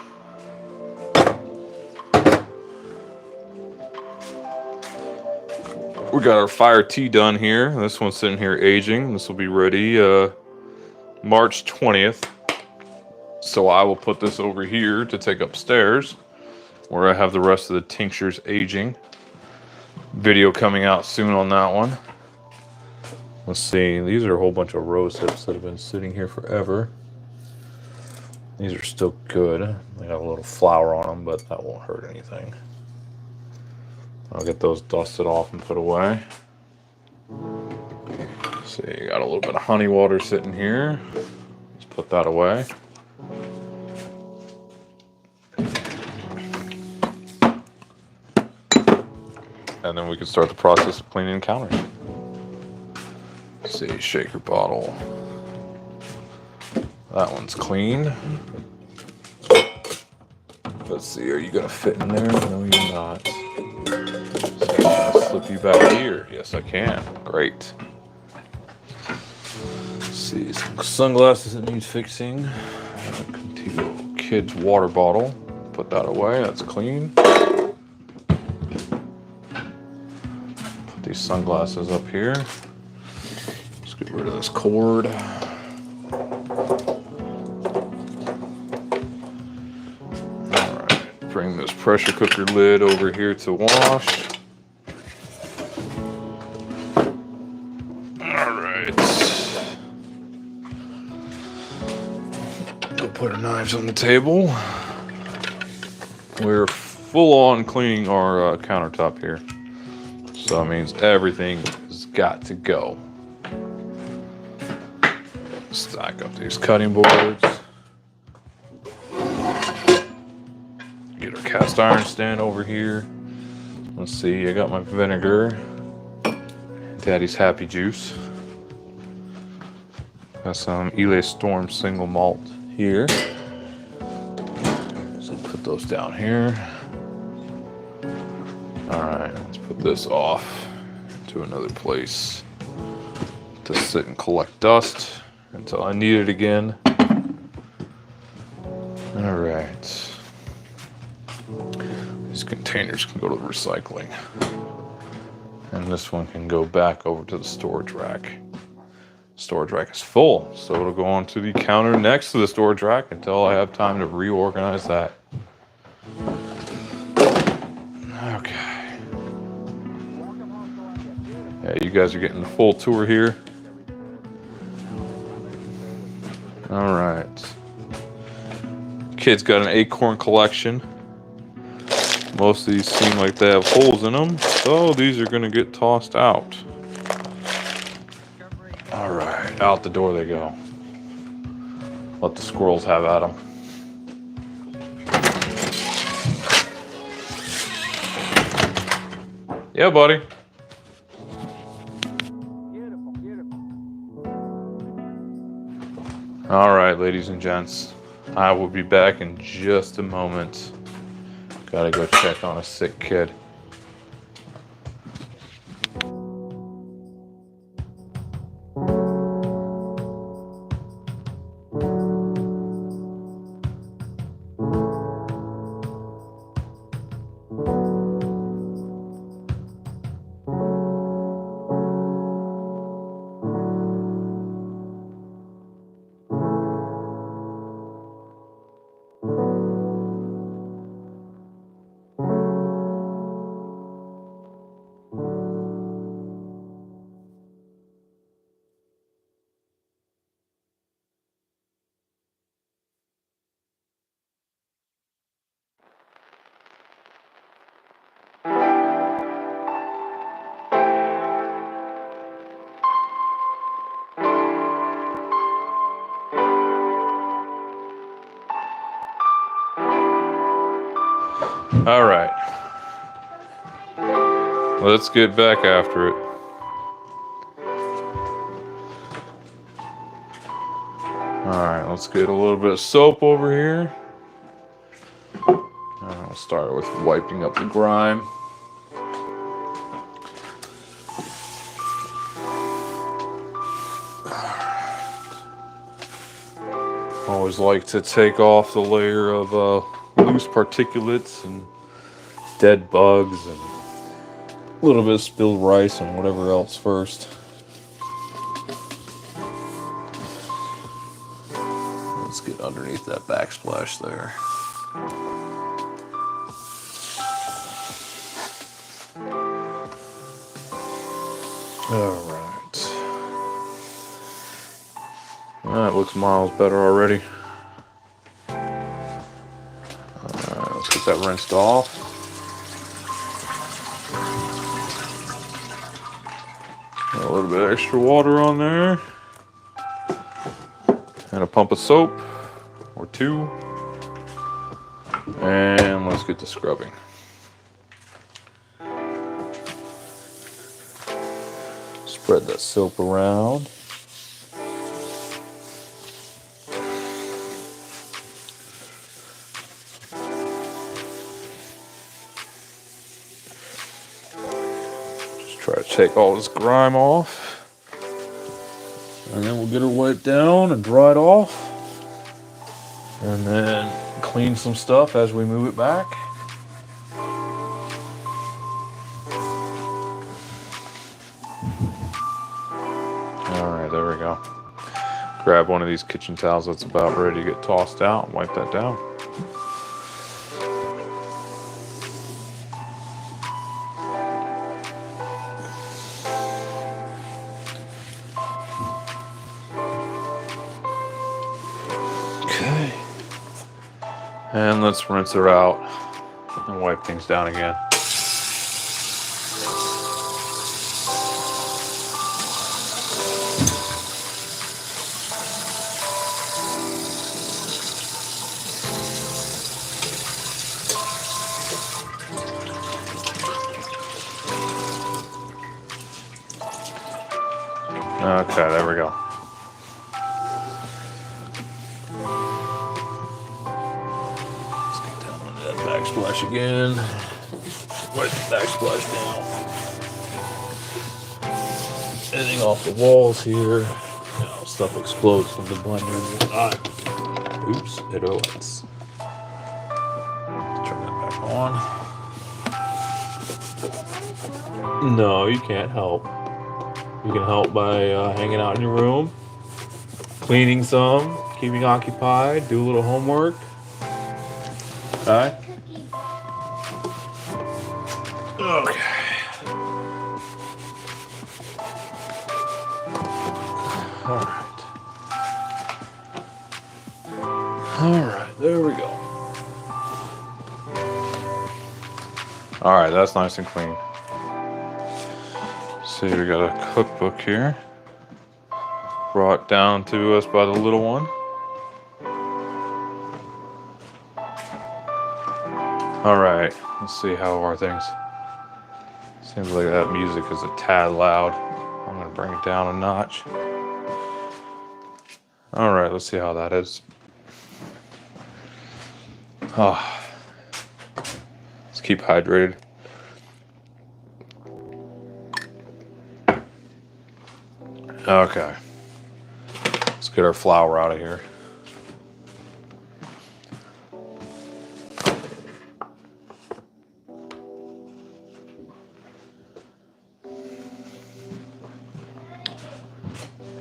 We got our fire tea done here. This one's sitting here aging. This will be ready March 20th. So I will put this over here to take upstairs, where I have the rest of the tinctures aging. Video coming out soon on that one. Let's see. These are a whole bunch of rose hips that have been sitting here forever. These are still good. They got a little flour on them, but that won't hurt anything. I'll get those dusted off and put away. See, got a little bit of honey water sitting here. Put that away. And then we can start the process of cleaning the counters. Let's see, shaker bottle. That one's clean. Let's see, are you gonna fit in there? No, you're not. So I'm gonna slip you back here. Yes, I can. Great. Let's see, some sunglasses that needs fixing. Contigo kid's water bottle. Put that away. That's clean. Put these sunglasses up here. Let's get rid of this cord. Alright, bring this pressure cooker lid over here to wash. Alright. Go put our knives on the table. We're full on cleaning our countertop here. So that means everything has got to go. Stack up these cutting boards. Get our cast iron stand over here. Let's see, I got my vinegar. Daddy's Happy Juice. Got some Elay Storm single malt here. So put those down here. Alright, let's put this off to another place to sit and collect dust until I need it again. Alright. These containers can go to the recycling. And this one can go back over to the storage rack. Storage rack is full, so it'll go onto the counter next to the storage rack until I have time to reorganize that. Okay. Yeah, you guys are getting the full tour here. All right. Kids got an acorn collection. Most of these seem like they have holes in them, so these are gonna get tossed out. All right, out the door they go. Let the squirrels have at them. Yeah, buddy. Beautiful, beautiful. All right, ladies and gents. I will be back in just a moment. Gotta go check on a sick kid. All right. Let's get back after it. All right, let's get a little bit of soap over here. I'll start with wiping up the grime. Always like to take off the layer of loose particulates and dead bugs and a little bit of spilled rice and whatever else first. Let's get underneath that backsplash there. All right. That looks miles better already. Let's get that rinsed off. A little bit extra water on there. and a pump of soap or 2. And let's get to scrubbing. Spread that soap around. Just try to take all this grime off. And then we'll get her wiped down and dried off. And then clean some stuff as we move it back. Alright, there we go. Grab one of these kitchen towels that's about ready to get tossed out and wipe that down. Okay. And let's rinse her out and wipe things down again. Okay, there we go. Let's get down on that backsplash again. Wipe the backsplash down. Anything off the walls here. Now stuff explodes from the blender. Oops, it opens. Turn that back on. No, you can't help. You can help by hanging out in your room, cleaning some, keeping occupied, do a little homework. Okay. Okay. All right. All right, there we go. All right, that's nice and clean. See, we got a cookbook here, brought down to us by the little one. All right, let's see how are things. Seems like that music is a tad loud. I'm gonna bring it down a notch. All right, let's see how that is. Oh, let's keep hydrated. Okay, let's get our flour out of here.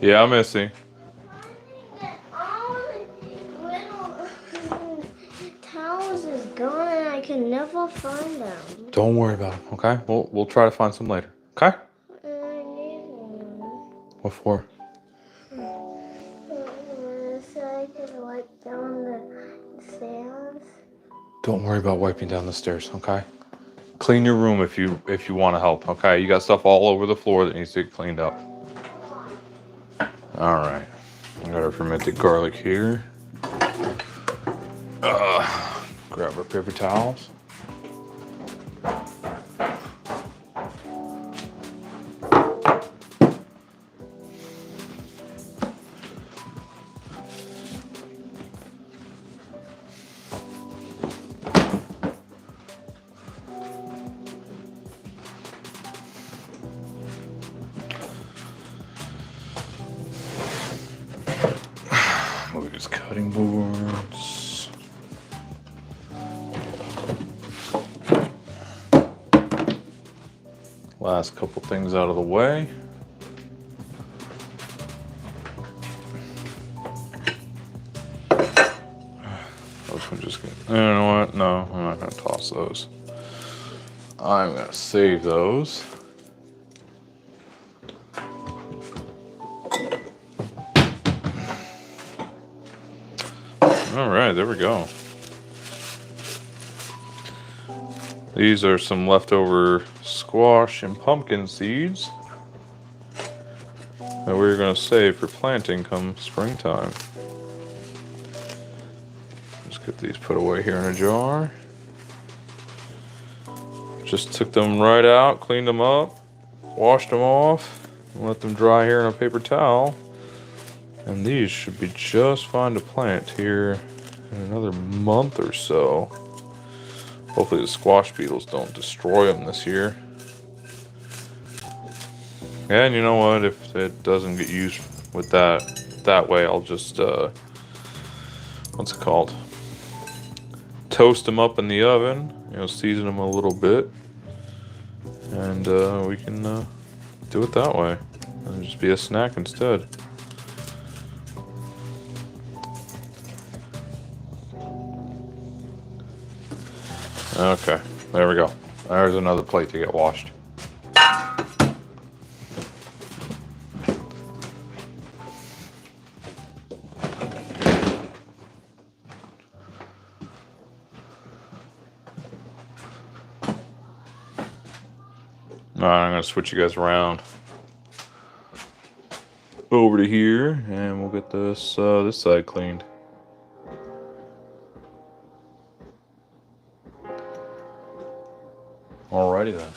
Yeah, Missy. All little towels is gone and I can never find them. Don't worry about it, okay? We'll try to find some later, okay? I need one. What for? So I can wipe down the stairs. Don't worry about wiping down the stairs, okay? Clean your room if you want to help, okay? You got stuff all over the floor that needs to get cleaned up. All right, I got our fermented garlic here. Grab our paper towels. Move these cutting boards. Last couple things out of the way. Those one just get, you know what? No, I'm not gonna toss those. I'm gonna save those. All right, there we go. These are some leftover squash and pumpkin seeds that we're going to save for planting come springtime. Get these put away here in a jar. Just took them right out, cleaned them up, washed them off, and let them dry here in a paper towel. And these should be just fine to plant here in another month or so. Hopefully the squash beetles don't destroy them this year. And you know what, if it doesn't get used with that way, I'll just, what's it called? Toast them up in the oven, you know, season them a little bit. And we can do it that way. And just be a snack instead. Okay, there we go. There's another plate to get washed. Alright, I'm gonna switch you guys around over to here, and we'll get this this side cleaned. Alrighty then.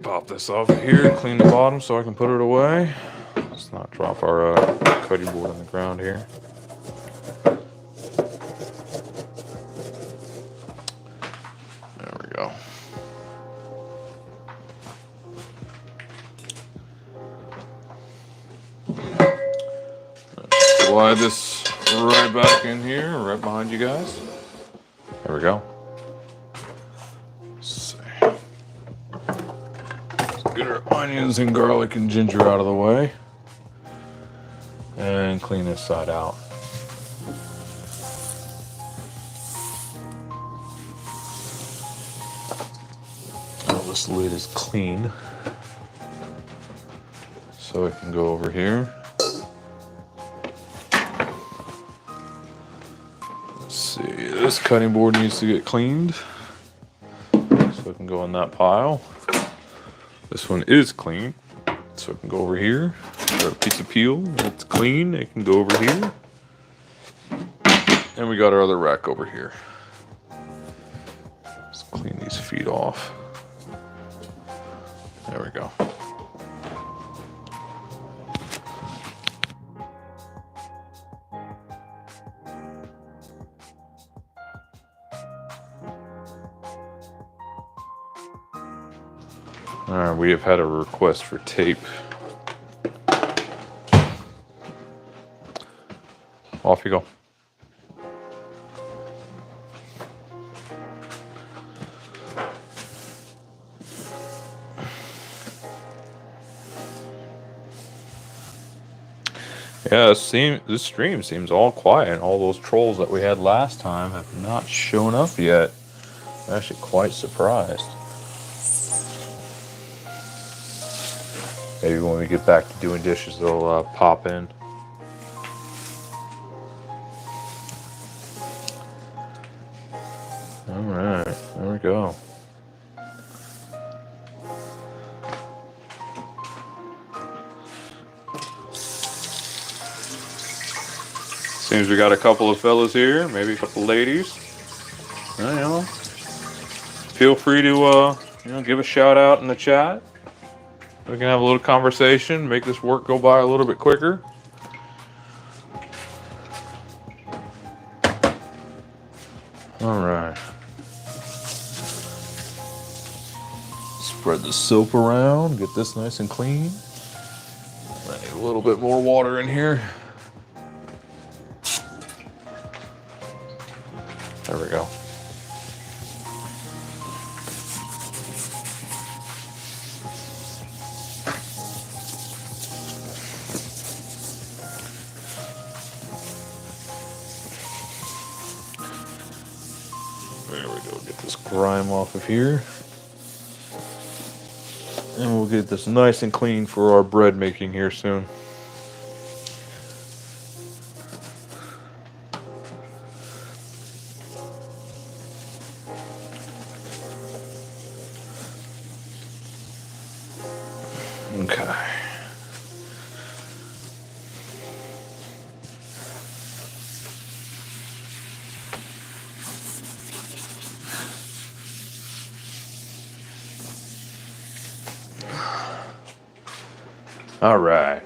Pop this off here, clean the bottom so I can put it away. Let's not drop our cutting board on the ground here. There we go. Slide this right back in here, right behind you guys. There we go. Let's see. Let's get our onions and garlic and ginger out of the way. And clean this side out. Oh, this lid is clean. So it can go over here. Let's see, this cutting board needs to get cleaned. So it can go in that pile. This one is clean. So it can go over here. Got a piece of peel, it's clean, it can go over here. And we got our other rack over here. Let's clean these feet off. There we go. Alright, we have had a request for tape. Off you go. Yeah, this stream seems all quiet. All those trolls that we had last time have not shown up yet. I'm actually quite surprised. Maybe when we get back to doing dishes, they'll pop in. Alright, there we go. Seems we got a couple of fellas here, maybe a couple ladies. You know, feel free to give a shout out in the chat. We can have a little conversation, make this work go by a little bit quicker. Alright. Spread the soap around, get this nice and clean. I need a little bit more water in here. There we go. There we go, get this grime off of here. And we'll get this nice and clean for our bread making here soon. All right.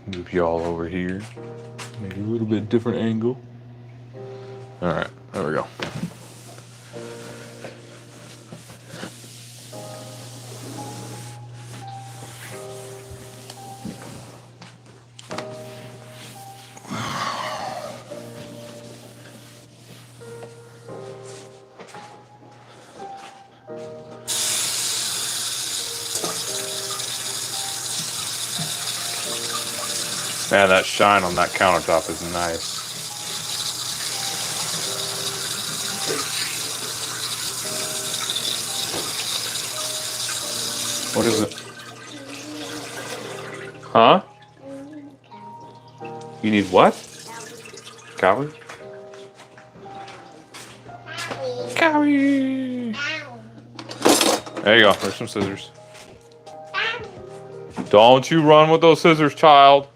Move y'all over here. Maybe a little bit different angle. All right, there we go. Man, that shine on that countertop is nice. What is it? Huh? You need what? Cowrie? Cowrie! There you go. There's some scissors. Don't you run with those scissors, child.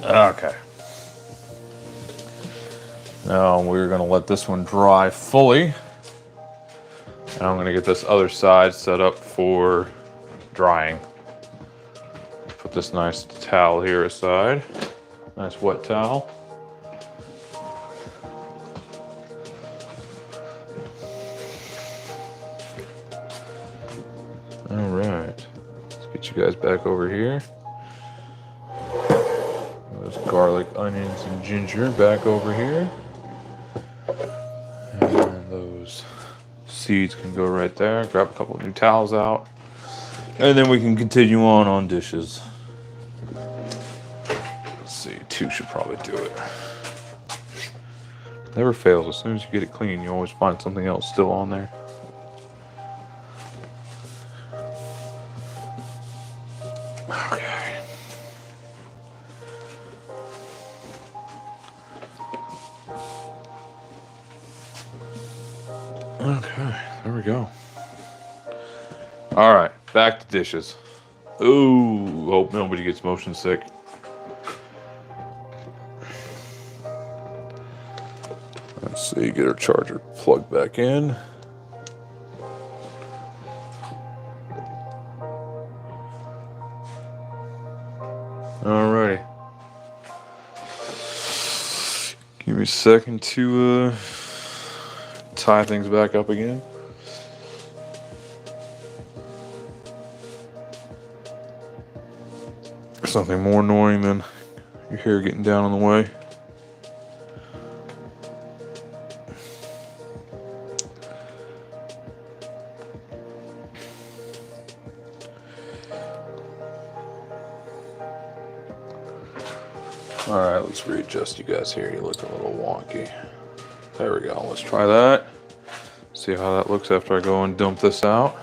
Okay. Now we're going to let this one dry fully. And I'm going to get this other side set up for drying. Put this nice towel here aside. Nice wet towel. All right. Let's get you guys back over here. Those garlic, onions, and ginger back over here. And those seeds can go right there. Grab a couple of new towels out. And then we can continue on dishes. Let's see, 2 should probably do it. Never fails. As soon as you get it clean, you always find something else still on there. Okay. Okay, there we go. All right, back to dishes. Ooh, hope nobody gets motion sick. Let's see, get our charger plugged back in. Alrighty. Give me a second to tie things back up again. Something more annoying than your hair getting down in the way. All right, let's readjust you guys here. You look a little wonky. There we go. Let's try that. See how that looks after I go and dump this out.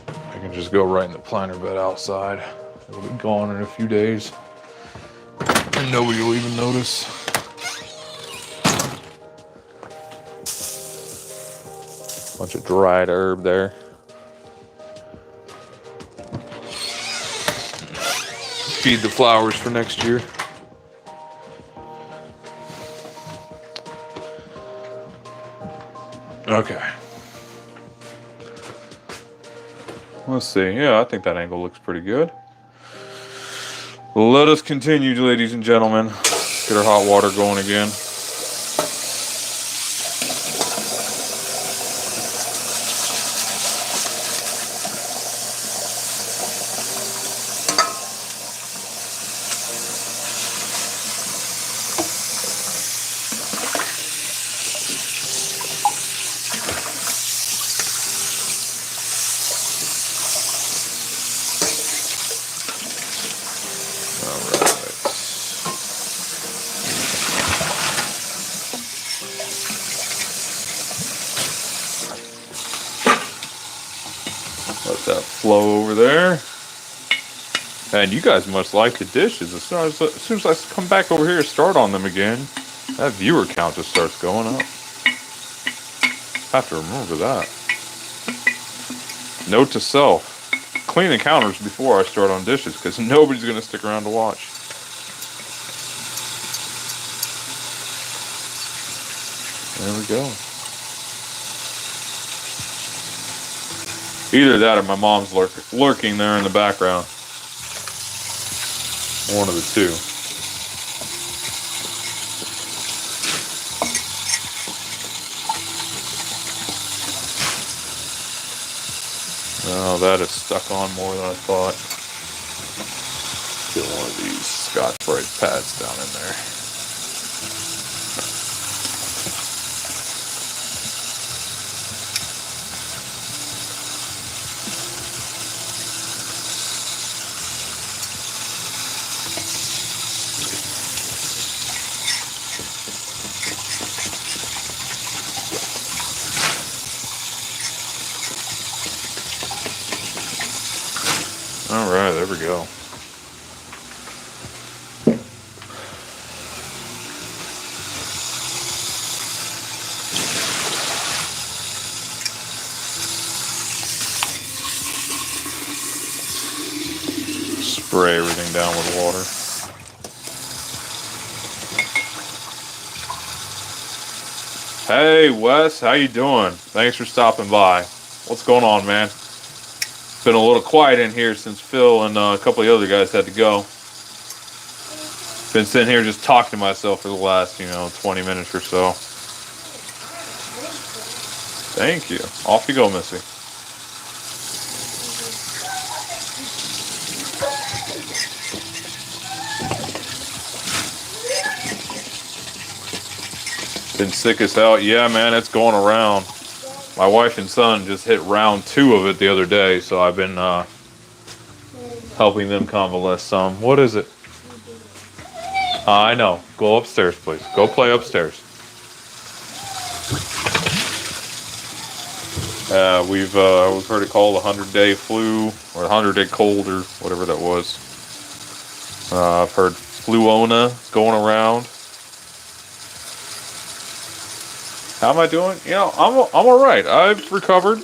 I can just go right in the planter bed outside. It'll be gone in a few days. And nobody will even notice. Bunch of dried herb there. Feed the flowers for next year. Okay. Let's see. Yeah, I think that angle looks pretty good. Let us continue, ladies and gentlemen. Get our hot water going again. Let that flow over there. And you guys must like the dishes. As soon as I come back over here and start on them again, that viewer count just starts going up. Have to remember that. Note to self: clean the counters before I start on dishes, because nobody's gonna stick around to watch. There we go. Either that or my mom's lurking there in the background. One of the two. Oh, that is stuck on more than I thought. Get one of these Scotch-Brite pads down in there. All right, there we go. Spray everything down with water. Hey Wes, how you doing? Thanks for stopping by. What's going on, man? It's been a little quiet in here since Phil and a couple of the other guys had to go. Been sitting here just talking to myself for the last, 20 minutes or so. Thank you. Off you go, Missy. Been sick as hell. Yeah, man, it's going around. My wife and son just hit round 2 of it the other day, so I've been helping them convalesce some. What is it? I know. Go upstairs, please. Go play upstairs. We've heard it called the 100-day flu or the 100-day cold or whatever that was. I've heard fluona going around. How am I doing? I'm all right. I've recovered.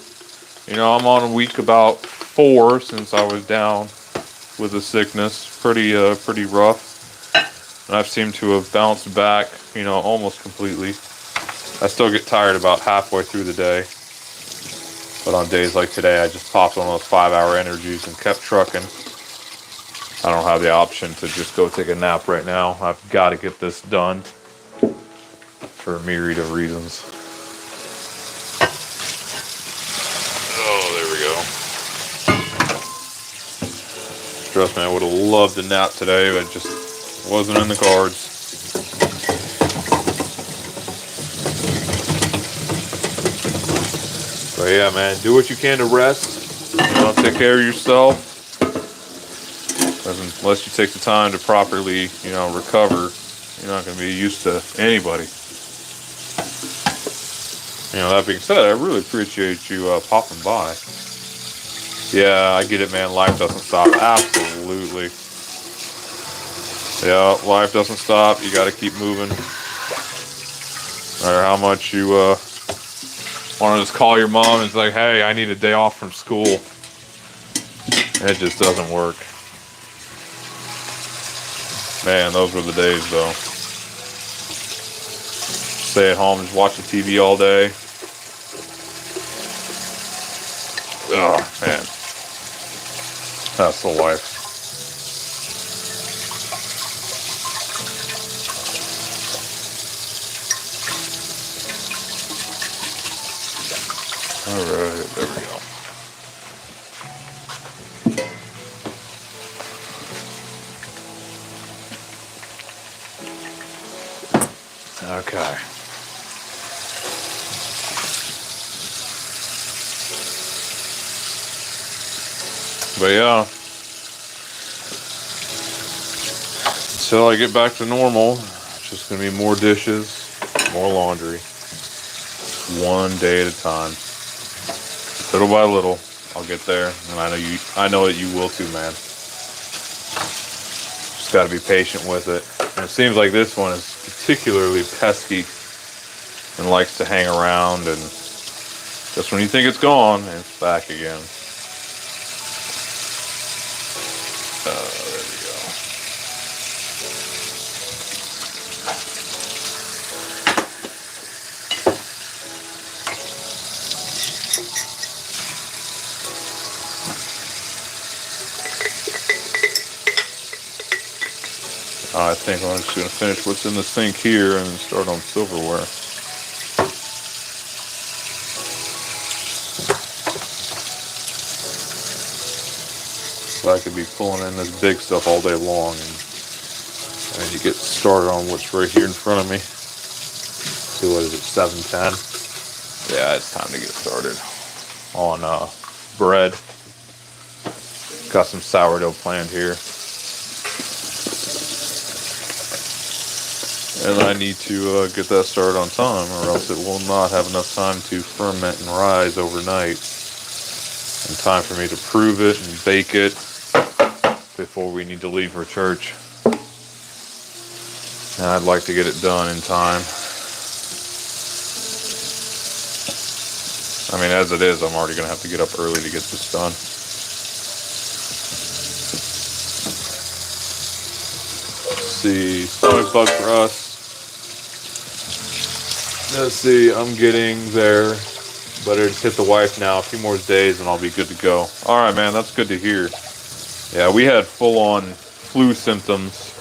I'm on week about 4 since I was down with the sickness. Pretty rough. And I've seemed to have bounced back, almost completely. I still get tired about halfway through the day. But on days like today, I just popped on those 5-hour energies and kept trucking. I don't have the option to just go take a nap right now. I've got to get this done for a myriad of reasons. Oh, there we go. Trust me, I would have loved to nap today, but it just wasn't in the cards. But yeah, man, do what you can to rest. Take care of yourself. Unless you take the time to properly, recover, you're not going to be used to anybody. That being said, I really appreciate you popping by. Yeah, I get it, man. Life doesn't stop. Absolutely. Yeah, life doesn't stop. You got to keep moving. No matter how much you want to just call your mom and it's like, hey, I need a day off from school. It just doesn't work. Man, those were the days, though. Stay at home, just watch the TV all day. Oh, man. That's the life. All right, there we go. Okay. But yeah, until I get back to normal, it's just gonna be more dishes, more laundry, one day at a time, little by little. I'll get there, and I know that you will too, man. Just got to be patient with it. And it seems like this one is particularly pesky and likes to hang around and Just when you think it's gone, it's back again. There we go. I think I'm just going to finish what's in the sink here and start on silverware. So I could be pulling in this big stuff all day long, and I need to get started on what's right here in front of me. See, what is it, 7:10? Yeah, it's time to get started on bread. Got some sourdough planned here. And I need to get that started on time, or else it will not have enough time to ferment and rise overnight. And time for me to prove it and bake it before we need to leave for church. And I'd like to get it done in time. I mean, as it is, I'm already going to have to get up early to get this done. Let's see, stomach bug for us. Let's see, I'm getting there, but it's hit the wife now. A few more days and I'll be good to go. All right, man, that's good to hear. Yeah, we had full-on flu symptoms,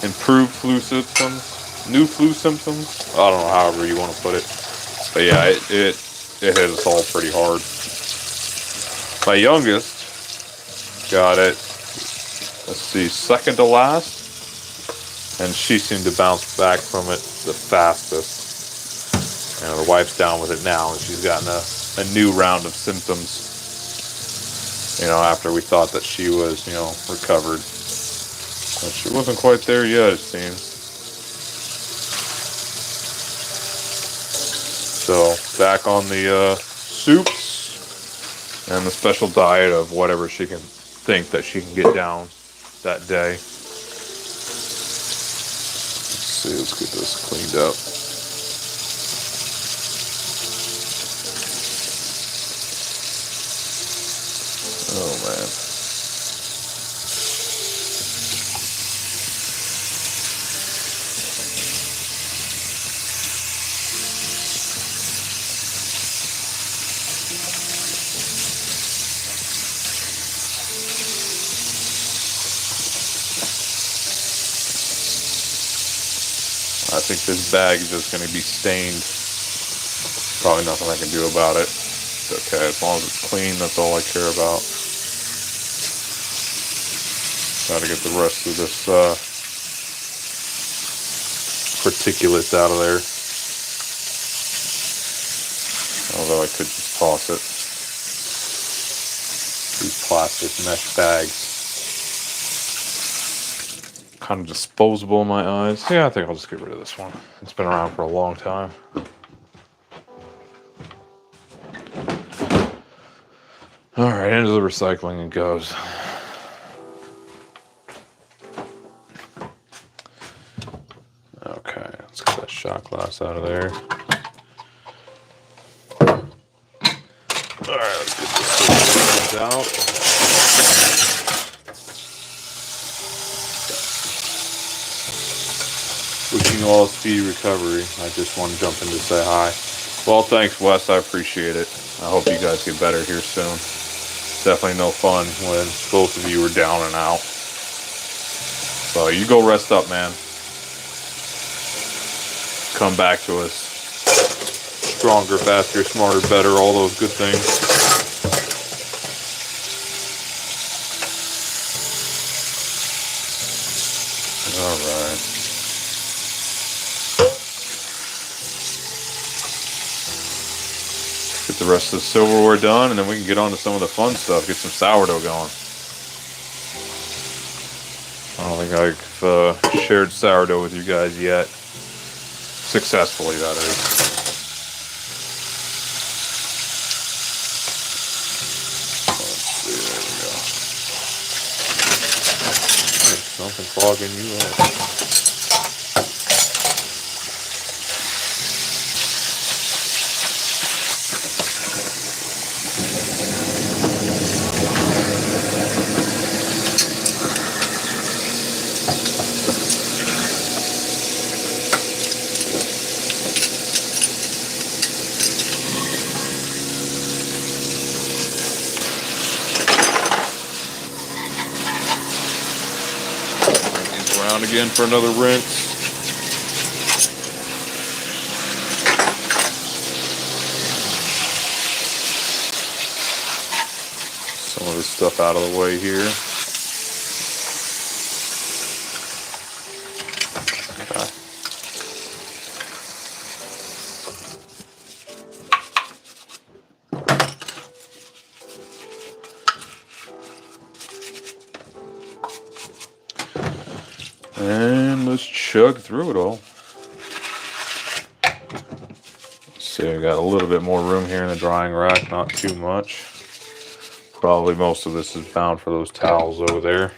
improved flu symptoms, new flu symptoms. I don't know, however you want to put it. But yeah, it hit us all pretty hard. My youngest got it, let's see, second to last. And she seemed to bounce back from it the fastest. You know, the wife's down with it now, and she's gotten a new round of symptoms. You know, after we thought that she was, you know, recovered. But she wasn't quite there yet, it seems. So, back on the soups and the special diet of whatever she can think that she can get down that day. Let's get this cleaned up. Oh man. I think this bag is just going to be stained. Probably nothing I can do about it. It's okay, as long as it's clean, that's all I care about. Got to get the rest of this particulates out of there. Although I could just toss it. These plastic mesh bags. Kind of disposable in my eyes. Yeah, I think I'll just get rid of this one. It's been around for a long time. Alright, into the recycling it goes. Okay, let's get that shot glass out of there. Alright, let's get this out. Wishing you all a speedy recovery. I just want to jump in to say hi. Well, thanks, Wes. I appreciate it. I hope you guys get better here soon. Definitely no fun when both of you are down and out. So you go rest up, man. Come back to us. Stronger, faster, smarter, better, all those good things. All right. Get the rest of the silverware done, and then we can get on to some of the fun stuff. Get some sourdough going. I don't think I've shared sourdough with you guys yet. Successfully, that is. Let's see, there we go. There's something clogging you up. around again for another rinse. Some of this stuff out of the way here. Okay. And let's chug through it all. See, I got a little bit more room here in the drying rack, not too much. Probably most of this is bound for those towels over there.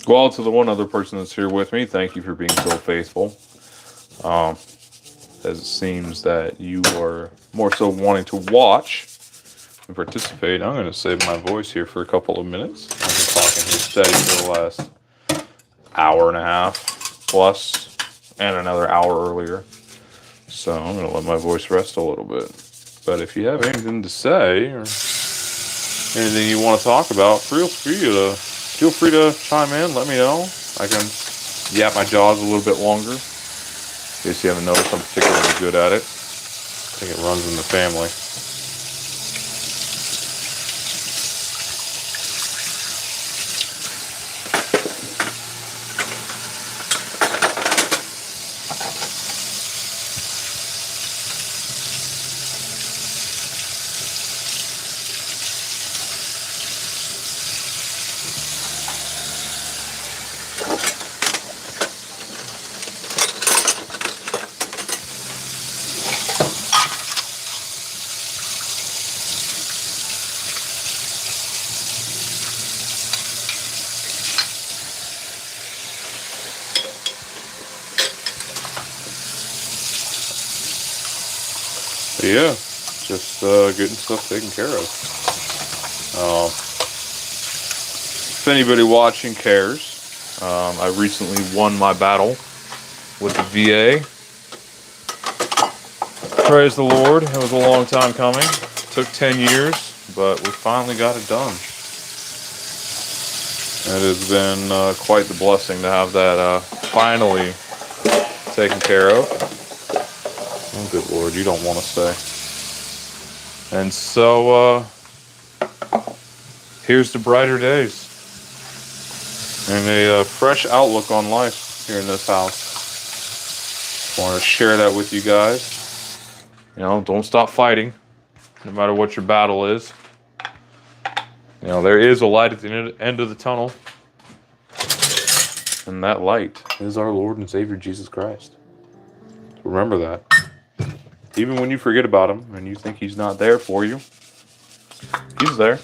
Well, to the one other person that's here with me, thank you for being so faithful. As it seems that you are more so wanting to watch and participate, I'm going to save my voice here for a couple of minutes. I've been talking here steady for the last hour and a half plus, and another hour earlier. So I'm going to let my voice rest a little bit. But if you have anything to say or anything you want to talk about, feel free to chime in. Let me know. I can yap my jaws a little bit longer. In case you haven't noticed, I'm particularly good at it. I think it runs in the family. But yeah, just getting stuff taken care of. If anybody watching cares, I recently won my battle with the VA. Praise the Lord. It was a long time coming. It took 10 years, but we finally got it done. It has been quite the blessing to have that finally taken care of. Oh, good Lord, you don't want to stay. And so, here's to brighter days. And a fresh outlook on life here in this house. I want to share that with you guys. You know, don't stop fighting, no matter what your battle is. You know, there is a light at the end of the tunnel. And that light is our Lord and Savior, Jesus Christ. Remember that. Even when you forget about him and you think he's not there for you, he's there.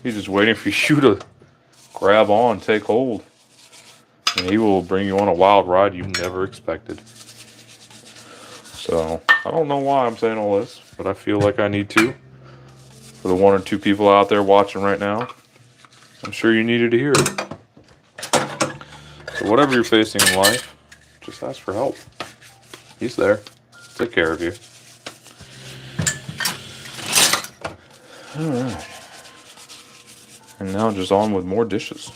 He's just waiting for you to grab on, take hold. And he will bring you on a wild ride you never expected. So, I don't know why I'm saying all this, but I feel like I need to. For the one or two people out there watching right now, I'm sure you needed to hear it. So whatever you're facing in life, just ask for help. He's there. Take care of you. Alright. And now just on with more dishes.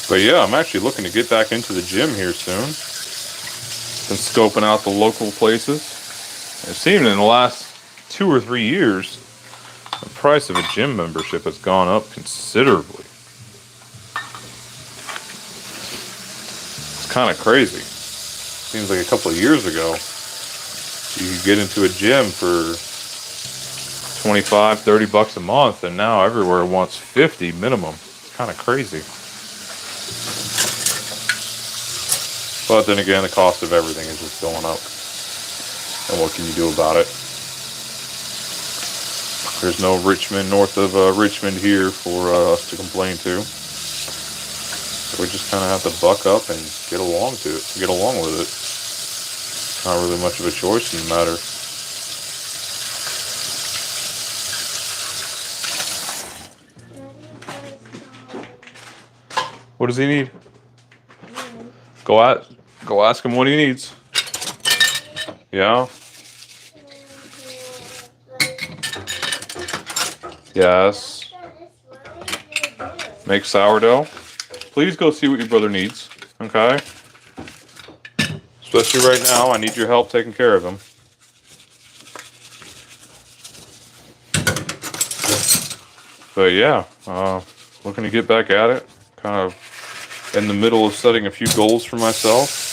But yeah, I'm actually looking to get back into the gym here soon. Been scoping out the local places. It seemed in the last 2 or 3 years, the price of a gym membership has gone up considerably. It's kind of crazy. Seems like a couple of years ago, you could get into a gym for 25, 30 bucks a month, and now everywhere wants 50 minimum. It's kind of crazy. But then again, the cost of everything is just going up. And what can you do about it? There's no Richmond north of Richmond here for us to complain to. So we just kind of have to buck up and get along with it. Not really much of a choice in the matter. What does he need? Go ask him what he needs. Yeah? Yes. Make sourdough. Please go see what your brother needs. Okay? Especially right now, I need your help taking care of him. But yeah, looking to get back at it. Kind of in the middle of setting a few goals for myself.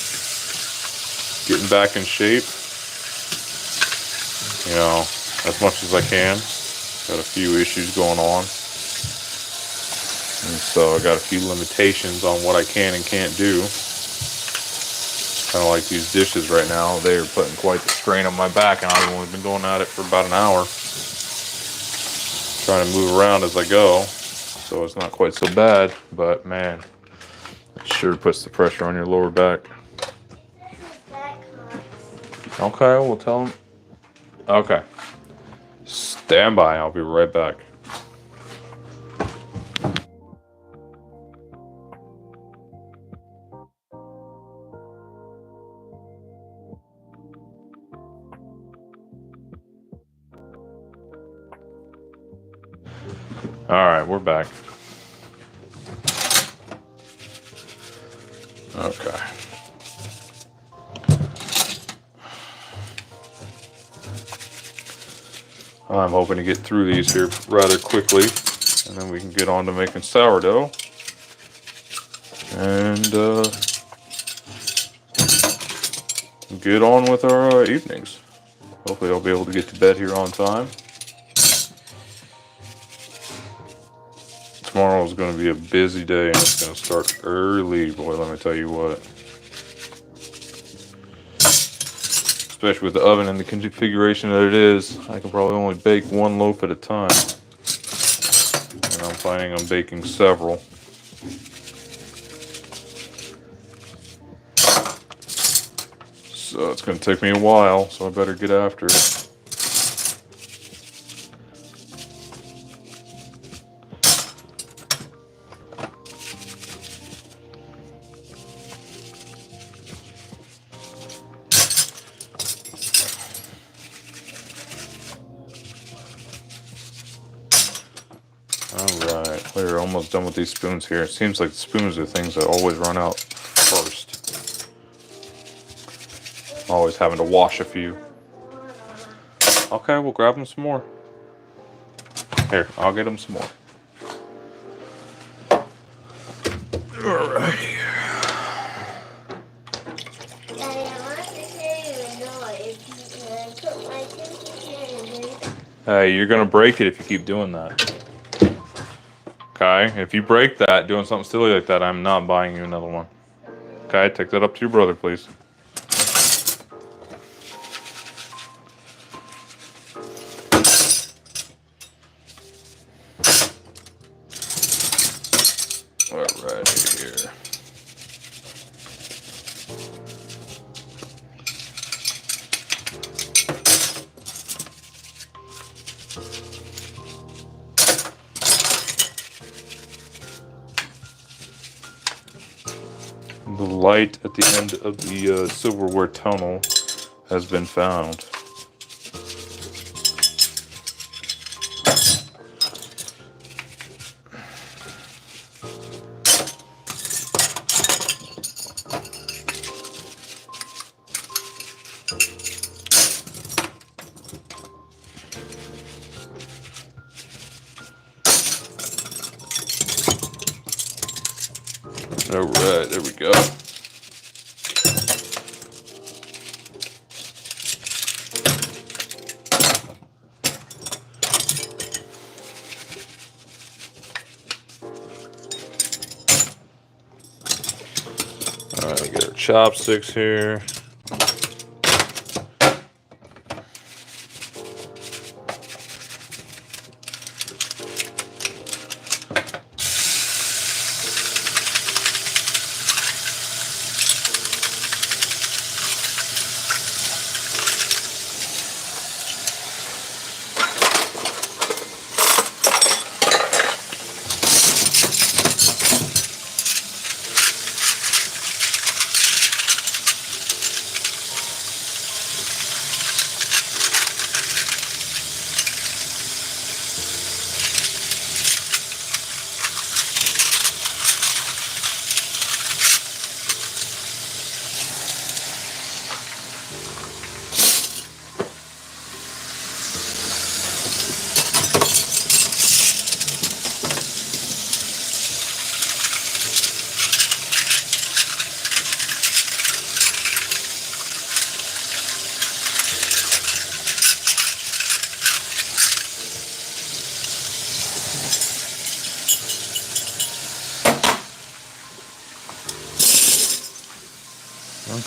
Getting back in shape. You know, as much as I can. Got a few issues going on. And so I got a few limitations on what I can and can't do. Kind of like these dishes right now. They are putting quite the strain on my back, and I've only been going at it for about an hour. Trying to move around as I go. So it's not quite so bad, but man, it sure puts the pressure on your lower back. Okay, we'll tell him. Okay. Stand by, I'll be right back. Alright, we're back. Okay. I'm hoping to get through these here rather quickly, and then we can get on to making sourdough. And get on with our evenings. Hopefully I'll be able to get to bed here on time. Tomorrow is going to be a busy day, and it's going to start early. Boy, let me tell you what. Especially with the oven and the configuration that it is, I can probably only bake one loaf at a time. And I'm planning on baking several. So it's going to take me a while, so I better get after it. Alright, we're almost done with these spoons here. It seems like the spoons are things that always run out first. Always having to wash a few. Okay, we'll grab them some more. Here, I'll get them some more. Alright. Hey, you're gonna break it if you keep doing that. Okay, if you break that doing something silly like that, I'm not buying you another one. Okay, take that up to your brother, please. Alrighty here. The light at the end of the silverware tunnel has been found. All right, there we go. All right, get our chopsticks here.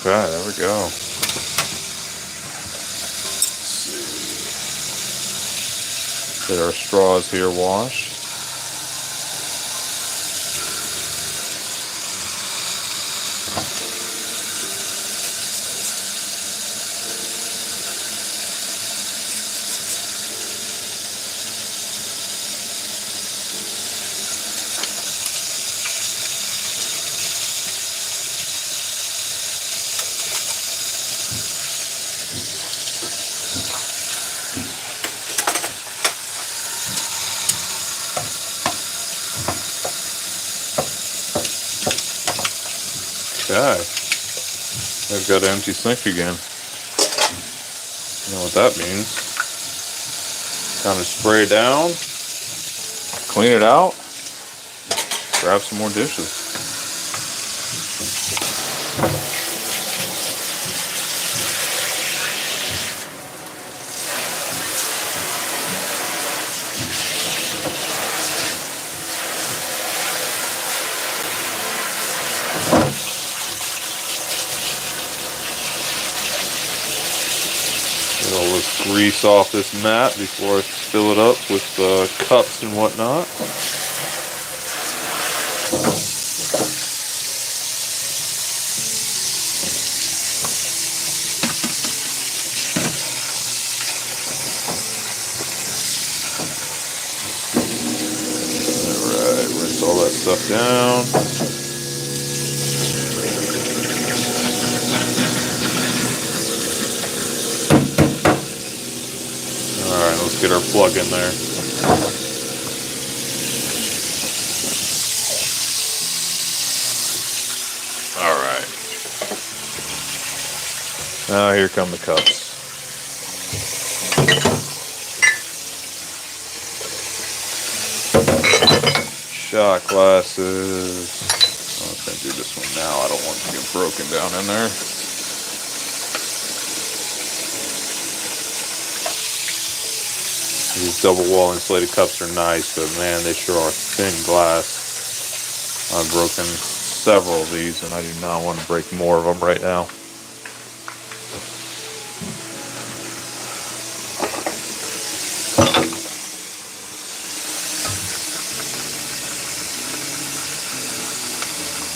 Okay, there we go. Let's see. Get our straws here washed. Okay, I've got an empty sink again. You know what that means. Kind of spray down, clean it out, grab some more dishes. Let's grease off this mat before I fill it up with cups and whatnot. Alright, rinse all that stuff down. Alright, let's get our plug in there. Alright. Now here come the cups. Shot glasses. I'm going to do this one now. I don't want to get broken down in there. These double wall insulated cups are nice, but man, they sure are thin glass. I've broken several of these, and I do not want to break more of them right now.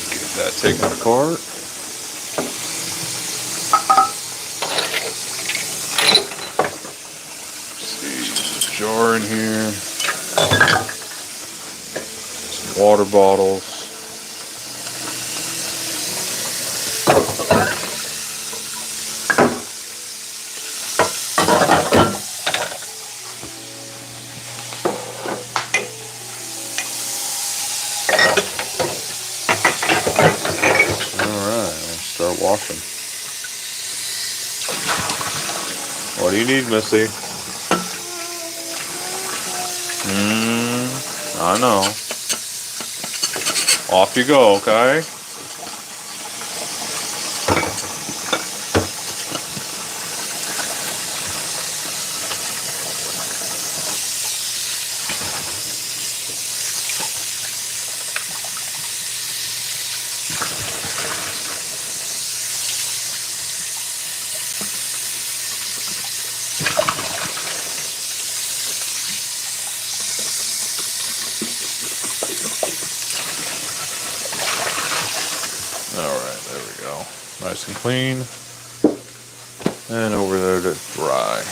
Get that taken apart. Jar in here, some water bottles, alright, let's start washing. What do you need, Missy? I know. Off you go, okay? Alright, there we go. Nice and clean. And over there to dry.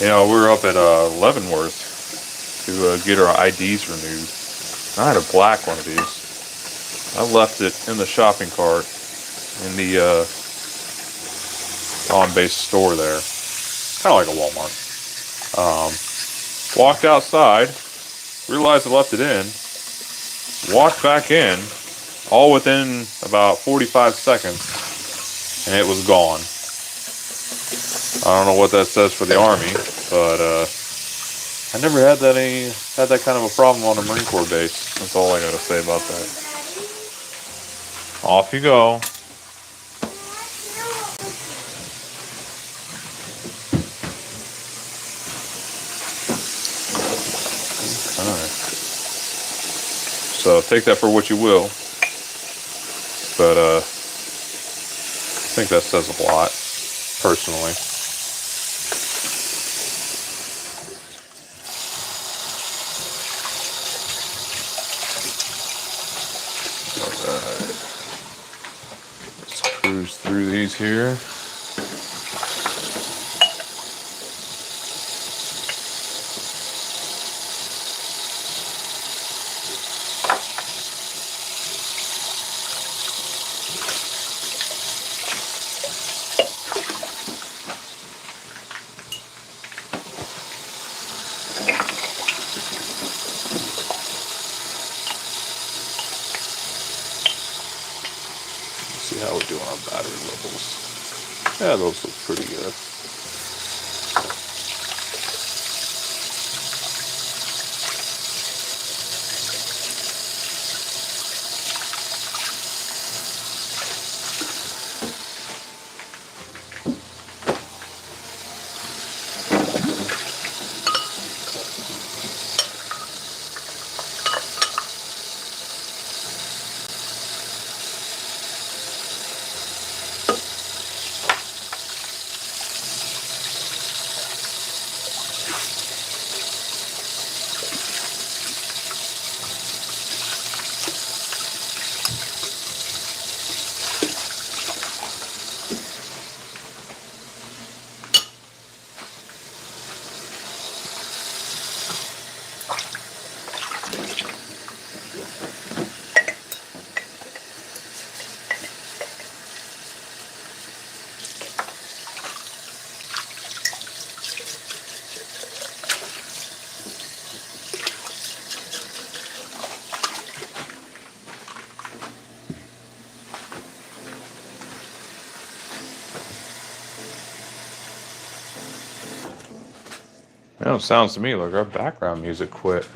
You know, we were up at Leavenworth to get our IDs renewed. I had a black one of these. I left it in the shopping cart in the on-base store there. Kind of like a Walmart. Walked outside, realized I left it in, walked back in, all within about 45 seconds, and it was gone. I don't know what that says for the Army, but I never had that kind of a problem on a Marine Corps base. That's all I gotta say about that. Off you go. Alright. So take that for what you will. But I think that says a lot, personally. Alright. Let's cruise through these here. See how we're doing on battery levels. Yeah, those look pretty good. You know, it sounds to me like our background music quit.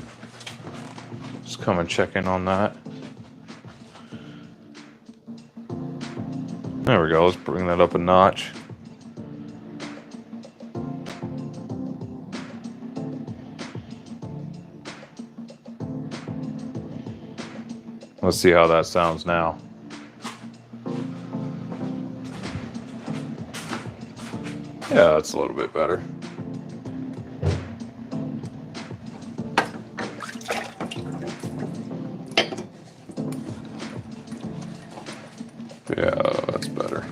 Just come and check in on that. There we go. Let's bring that up a notch. Let's see how that sounds now. Yeah, that's a little bit better. Yeah, that's better.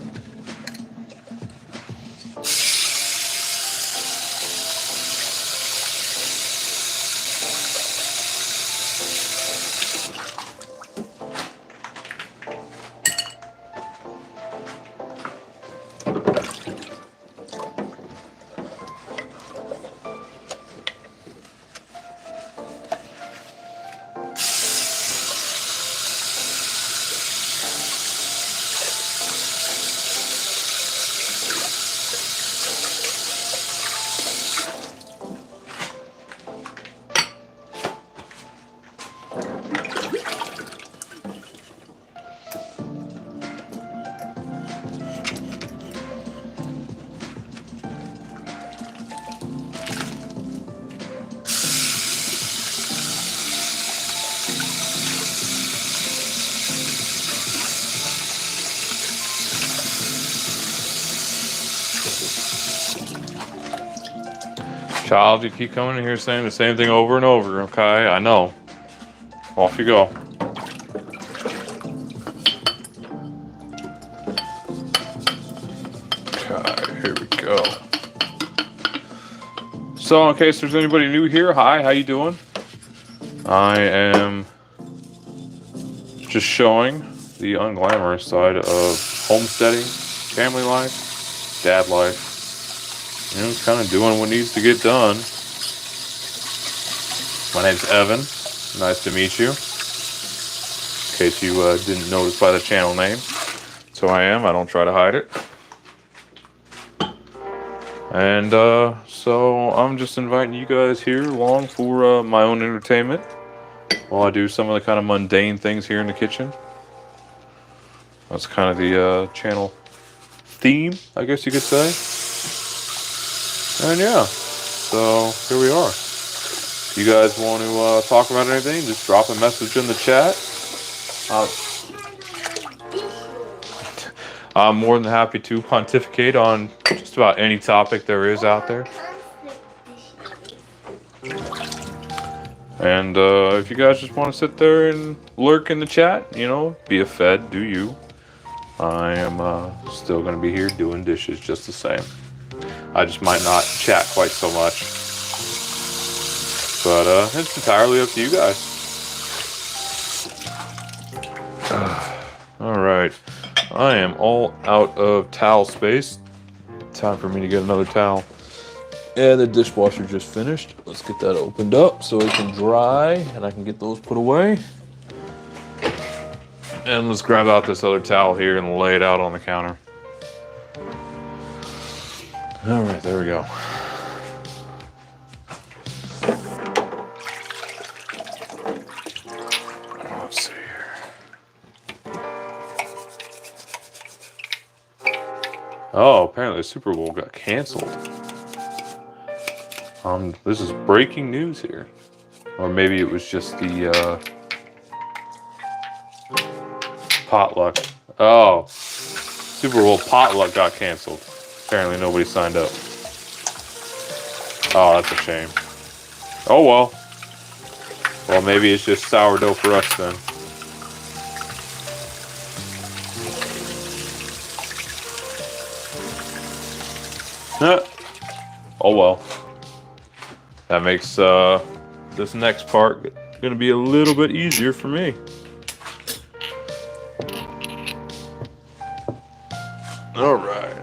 Child, you keep coming in here saying the same thing over and over, okay? I know. Off you go. Okay, here we go. So, in case there's anybody new here, hi, how you doing? I am just showing the unglamorous side of homesteading, family life, dad life. You know, kind of doing what needs to get done. My name's Evan. Nice to meet you. In case you didn't notice by the channel name. So I am. I don't try to hide it. And so I'm just inviting you guys here along for my own entertainment while I do some of the kind of mundane things here in the kitchen. That's kind of the channel theme, I guess you could say. And yeah, so here we are. If you guys want to talk about anything, just drop a message in the chat. I'm more than happy to pontificate on just about any topic there is out there. And if you guys just want to sit there and lurk in the chat, you know, be a fed, do you. I am still going to be here doing dishes just the same. I just might not chat quite so much. But it's entirely up to you guys. Alright. I am all out of towel space. Time for me to get another towel. And the dishwasher just finished. Let's get that opened up so it can dry and I can get those put away. And let's grab out this other towel here and lay it out on the counter. Alright, there we go. Let's see here. Oh, apparently the Super Bowl got canceled. This is breaking news here. Or maybe it was just the potluck. Oh, Super Bowl potluck got canceled. Apparently nobody signed up. Oh, that's a shame. Oh well. Well, maybe it's just sourdough for us then. Oh well. That makes this next part gonna be a little bit easier for me. All right.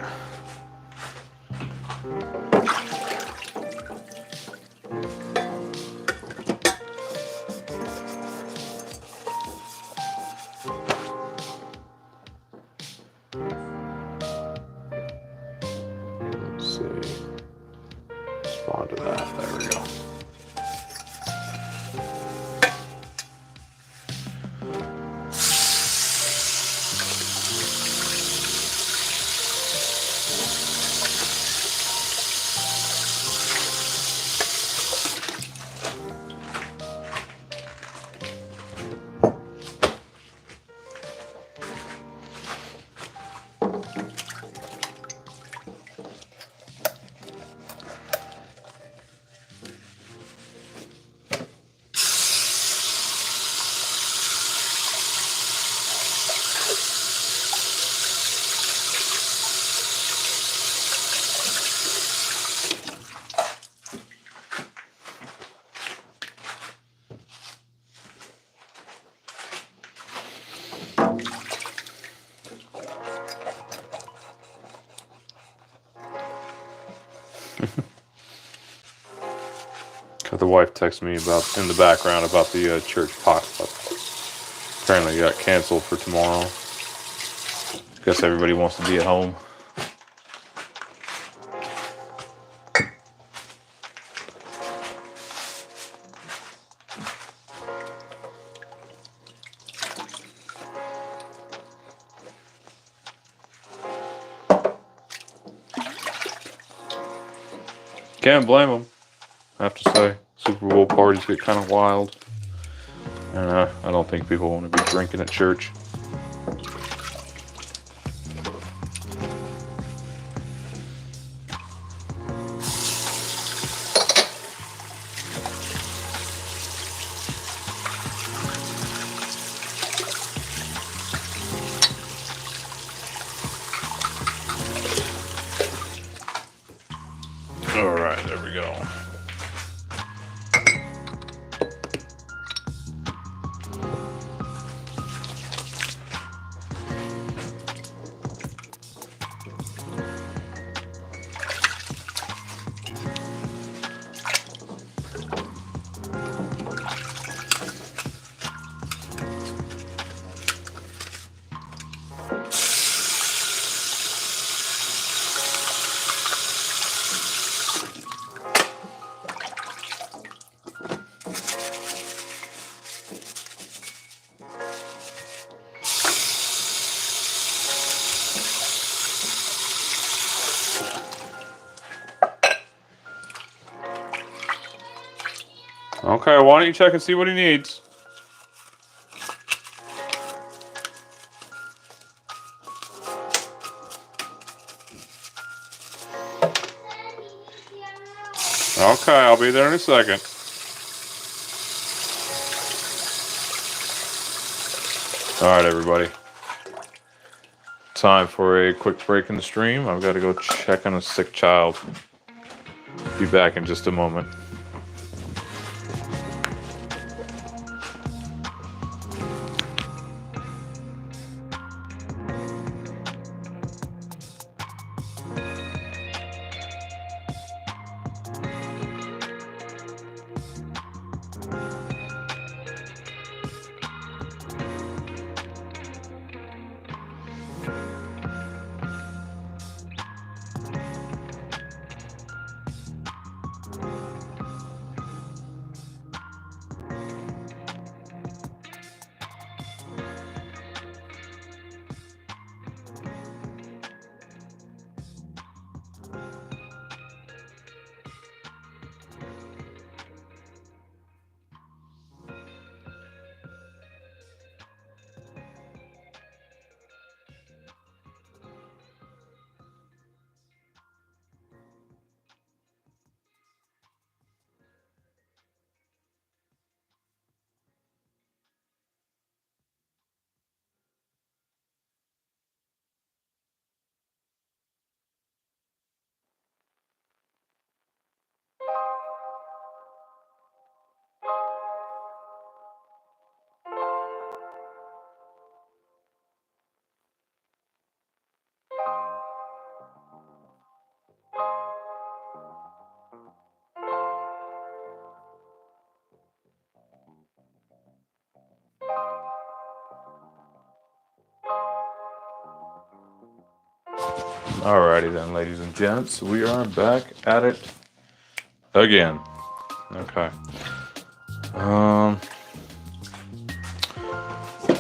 Let's see. Respond to that. There we go. The wife texted me about in the background about the church potluck. Apparently, it got canceled for tomorrow. Guess everybody wants to be at home. Can't blame them, I have to say. Super Bowl parties get kind of wild. And I don't think people want to be drinking at church. deal. Okay, why don't you check and see what he needs? Okay, I'll be there in a second. Alright, everybody. Time for a quick break in the stream. I've got to go check on a sick child. Be back in just a moment. Alrighty then, ladies and gents, we are back at it again. Okay.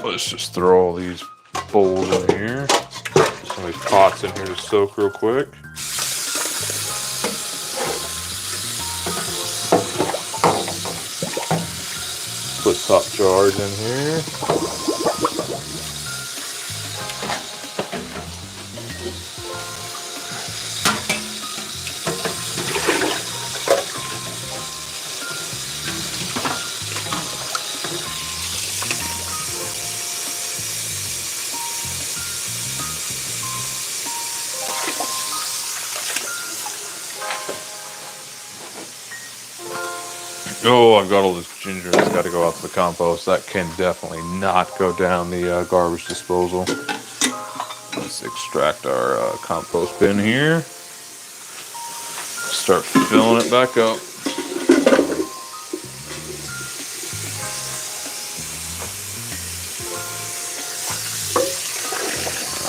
Let's just throw all these bowls in here. Some of these pots in here to soak real quick. Put top jars in here. Oh, I've got all this ginger that's got to go out to the compost. That can definitely not go down the garbage disposal. Let's extract our compost bin here. Start filling it back up.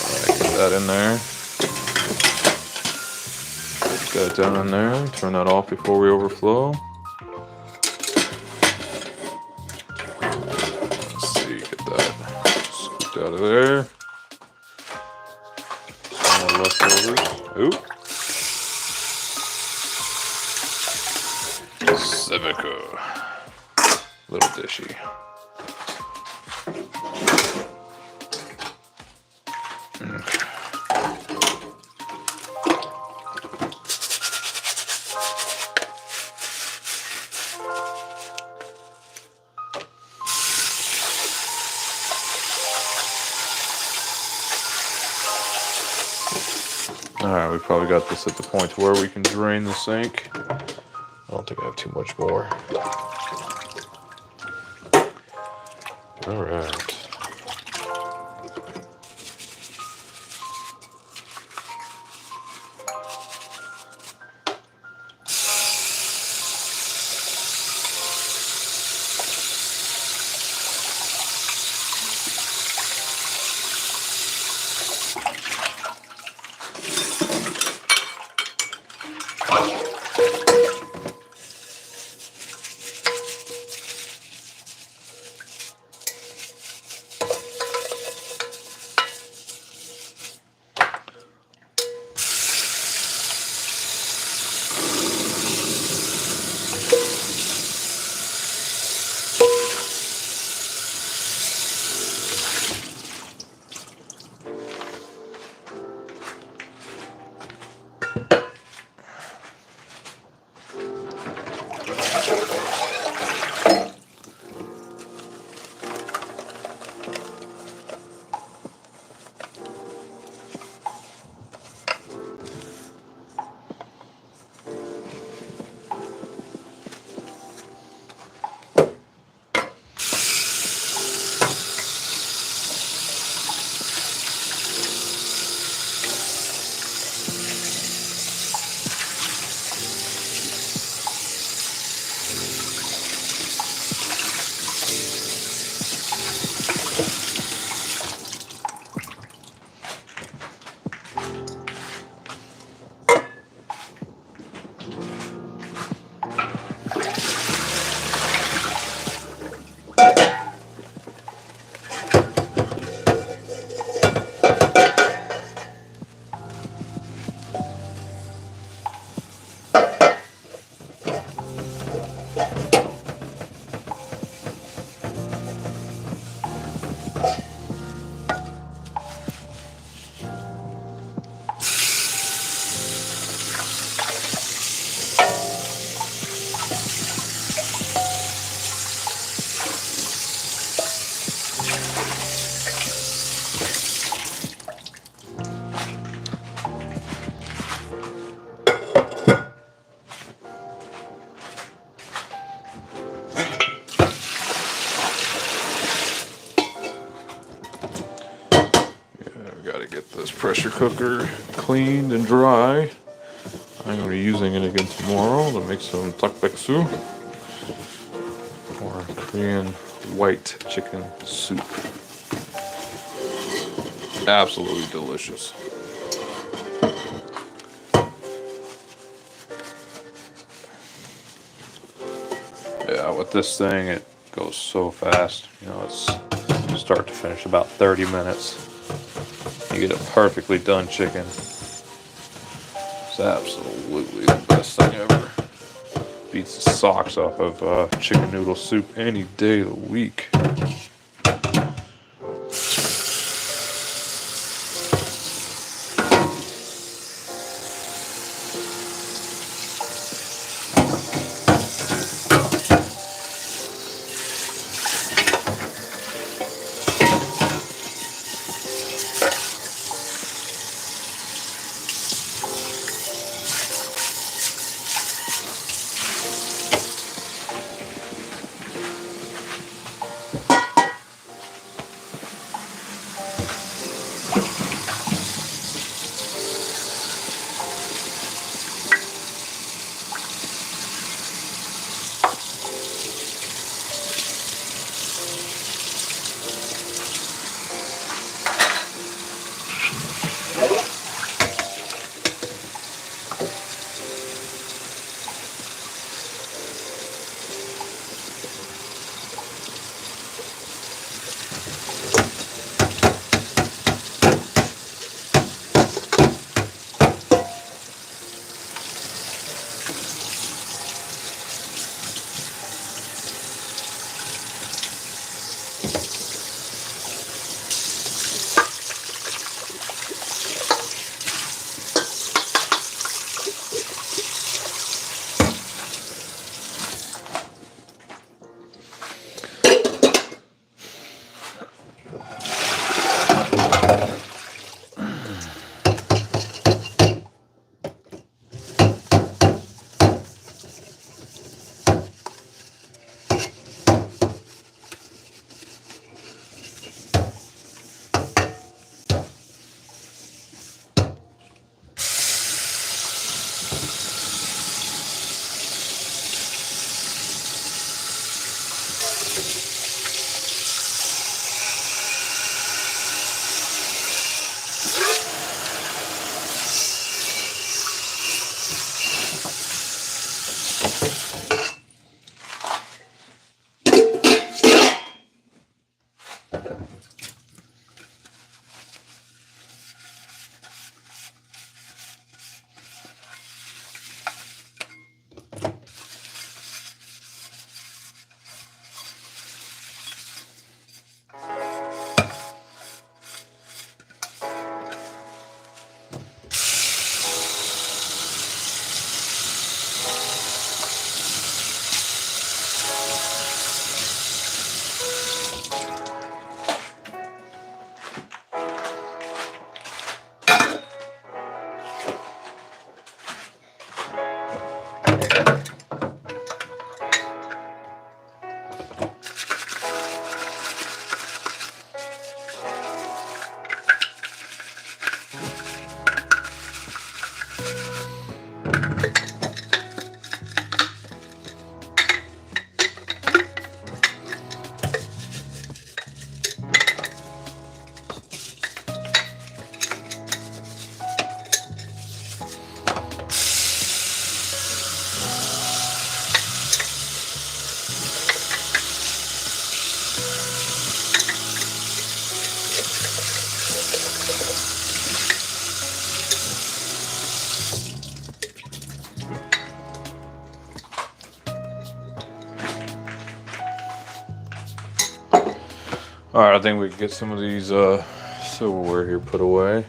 Alright, get that in there. Get that down in there. Turn that off before we overflow. Out of there. Some more leftovers. Oop. Civica. Little dishy. Alright, we probably got this at the point where we can drain the sink. I don't think I have too much more. All right. We gotta get this pressure cooker cleaned and dry. I'm gonna be using it again tomorrow to make some takbeksu, or Korean white chicken soup. Absolutely delicious. Yeah, with this thing, it goes so fast. You know, it's start to finish about 30 minutes. You get a perfectly done chicken. It's absolutely the best thing ever. Beats the socks off of chicken noodle soup any day of the week. All right, I think we can get some of these silverware here put away.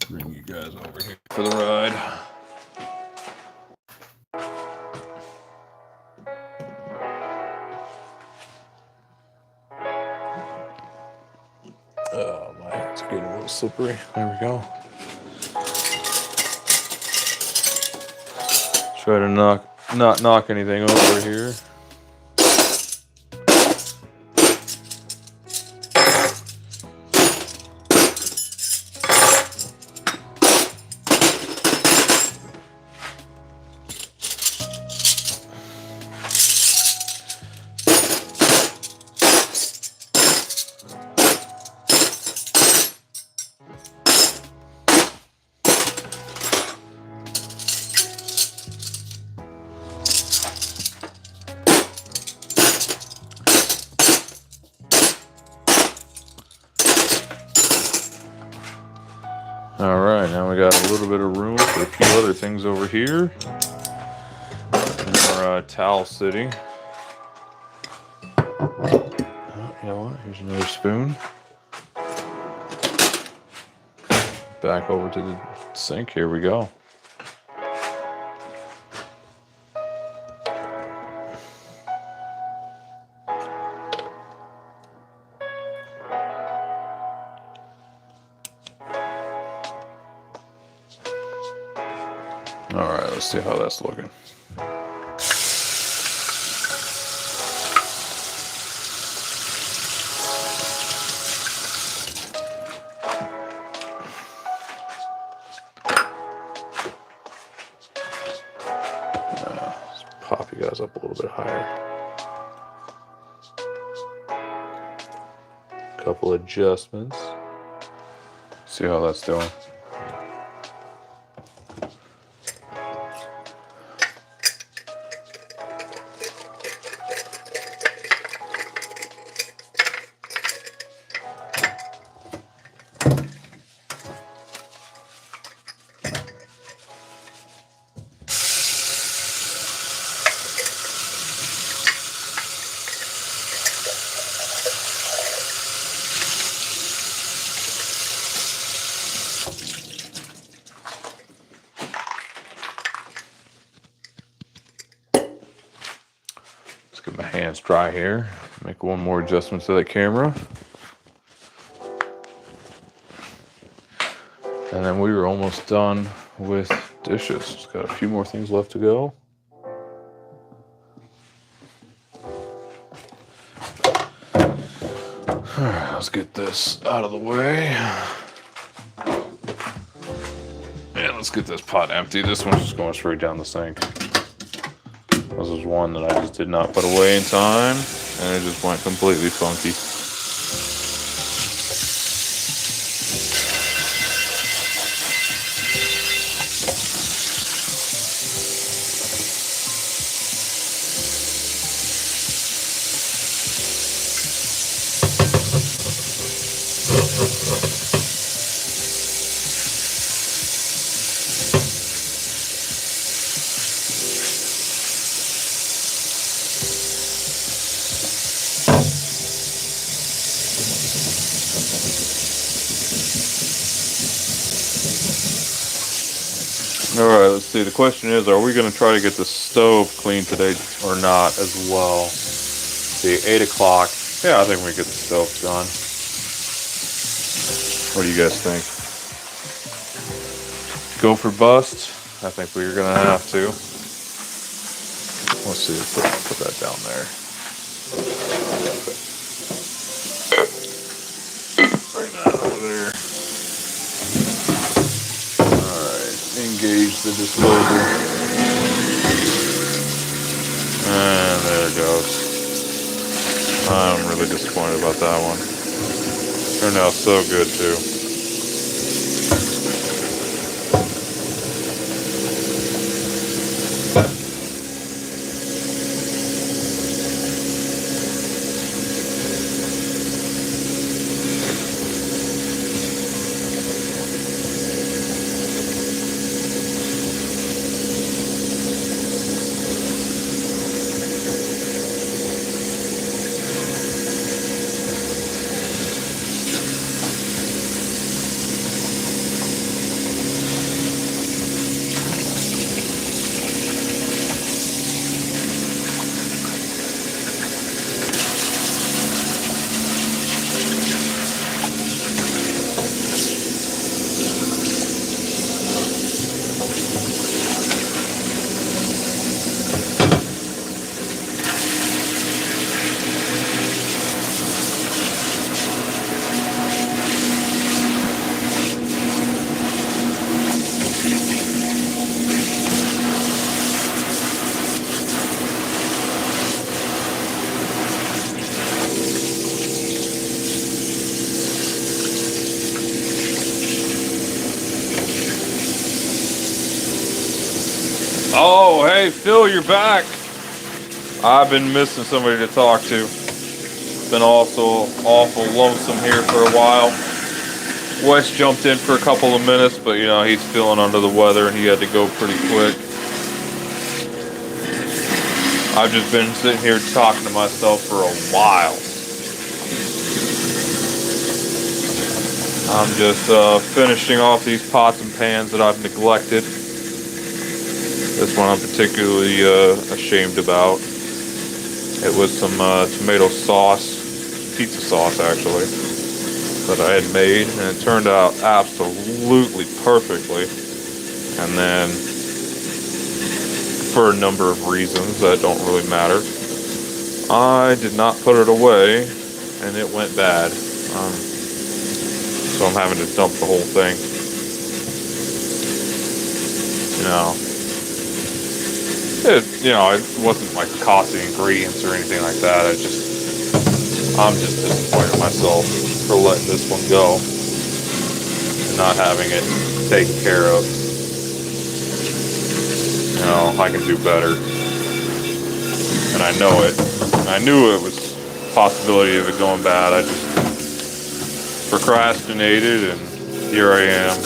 Bring you guys over here for the ride. Oh, my hands are getting a little slippery. There we go. Try to not knock anything over here. All right, now we got a little bit of room for a few other things over here in our towel city. Oh, you know what? Here's another spoon. Back over to the sink. Here we go. All right, let's see how that's looking. Let's pop you guys up a little bit higher. Couple adjustments. See how that's doing. Get my hands dry here. Make one more adjustment to the camera. And then we were almost done with dishes. Just got a few more things left to go. Alright, let's get this out of the way. And let's get this pot empty. This one's just going straight down the sink. This is one that I just did not put away in time, and it just went completely funky. All right, let's see. The question is, are we going to try to get the stove clean today or not as well? See, 8 o'clock. Yeah, I think we can get the stove done. What do you guys think? Go for bust? I think we're going to have to. Let's see, put that down there. Bring that over there. Engage the disposal. And there it goes. I'm really disappointed about that one. Turned out so good too. Oh, hey, Phil, you're back. I've been missing somebody to talk to. It's been also awful lonesome here for a while. Wes jumped in for a couple of minutes, but you know, he's feeling under the weather and he had to go pretty quick. I've just been sitting here talking to myself for a while. I'm just finishing off these pots and pans that I've neglected. This one I'm particularly ashamed about. It was some tomato sauce, pizza sauce actually, that I had made, and it turned out absolutely perfectly. And then, for a number of reasons that don't really matter, I did not put it away, and it went bad. So I'm having to dump the whole thing. It wasn't like costly ingredients or anything like that. I'm just disappointed in myself for letting this one go and not having it taken care of. I can do better, and I know it. I knew it was a possibility of it going bad. I just procrastinated, and here I am,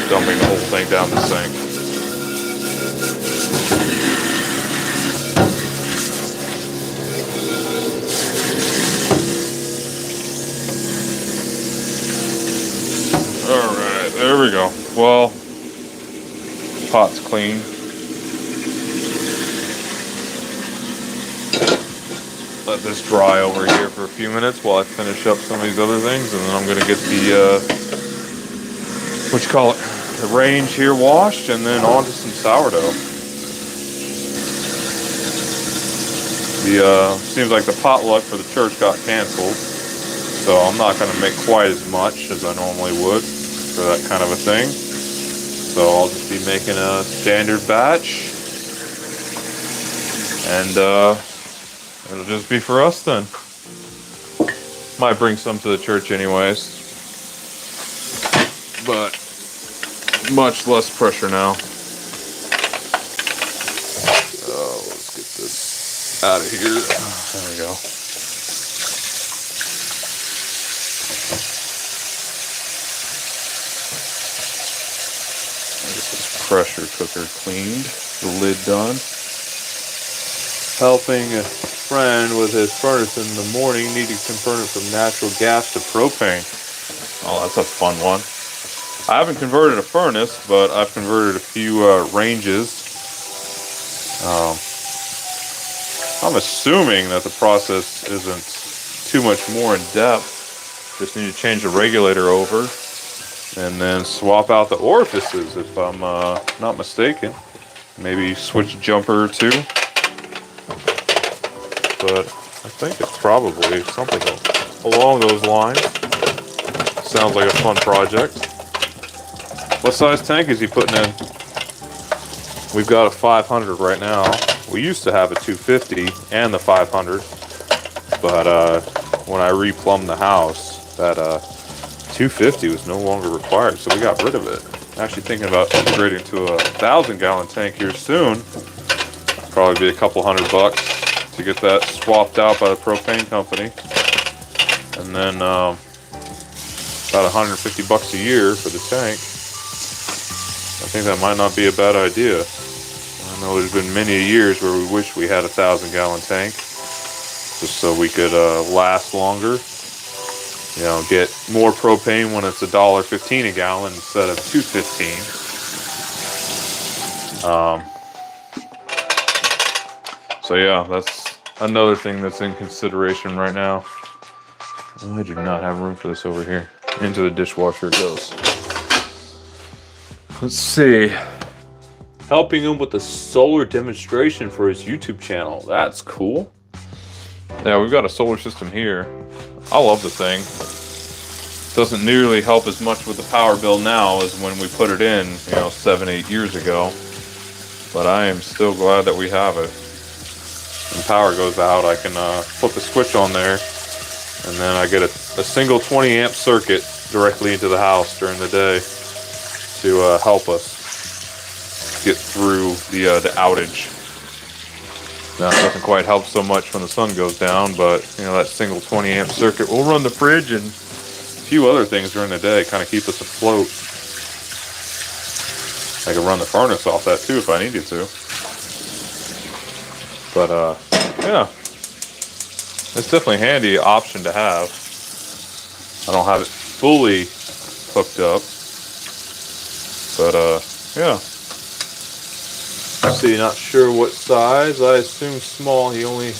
dumping the whole thing down the sink. Alright, there we go. Well, pot's clean. Let this dry over here for a few minutes while I finish up some of these other things, and then I'm going to get the, the range here washed, and then on to some sourdough. Seems like the potluck for the church got canceled, so I'm not going to make quite as much as I normally would for that kind of a thing. So I'll just be making a standard batch, and it'll just be for us then. Might bring some to the church anyways, but much less pressure now. Let's get this out of here. There we go. Get this pressure cooker cleaned, the lid done. Helping a friend with his furnace in the morning, needing to convert it from natural gas to propane. Oh, that's a fun one. I haven't converted a furnace, but I've converted a few ranges. I'm assuming that the process isn't too much more in depth. Just need to change the regulator over and then swap out the orifices if I'm not mistaken. Maybe switch a jumper or two. But I think it's probably something along those lines. Sounds like a fun project. What size tank is he putting in? We've got a 500 right now. We used to have a 250 and the 500, but when I replumbed the house, that 250 was no longer required, so we got rid of it. Actually thinking about upgrading to a 1,000-gallon tank here soon. Probably be a couple $100 to get that swapped out by the propane company, and then about $150 a year for the tank. I think that might not be a bad idea. I know there's been many years where we wish we had a 1,000-gallon tank, just so we could last longer. Get more propane when it's $1.15 a gallon instead of $2.15. So yeah, that's another thing that's in consideration right now. I do not have room for this over here. Into the dishwasher it goes. Let's see. Helping him with the solar demonstration for his YouTube channel. That's cool. Yeah, we've got a solar system here. I love the thing. Doesn't nearly help as much with the power bill now as when we put it in, 7-8 years ago. But I am still glad that we have it. When power goes out, I can flip a switch on there, and then I get a single 20-amp circuit directly into the house during the day to help us. get through the outage. Now, it doesn't quite help so much when the sun goes down, but you know, that single 20 amp circuit will run the fridge and a few other things during the day, kind of keep us afloat. I could run the furnace off that too if I needed to. But yeah, it's definitely a handy option to have. I don't have it fully hooked up, but yeah. See, not sure what size. I assume small. He only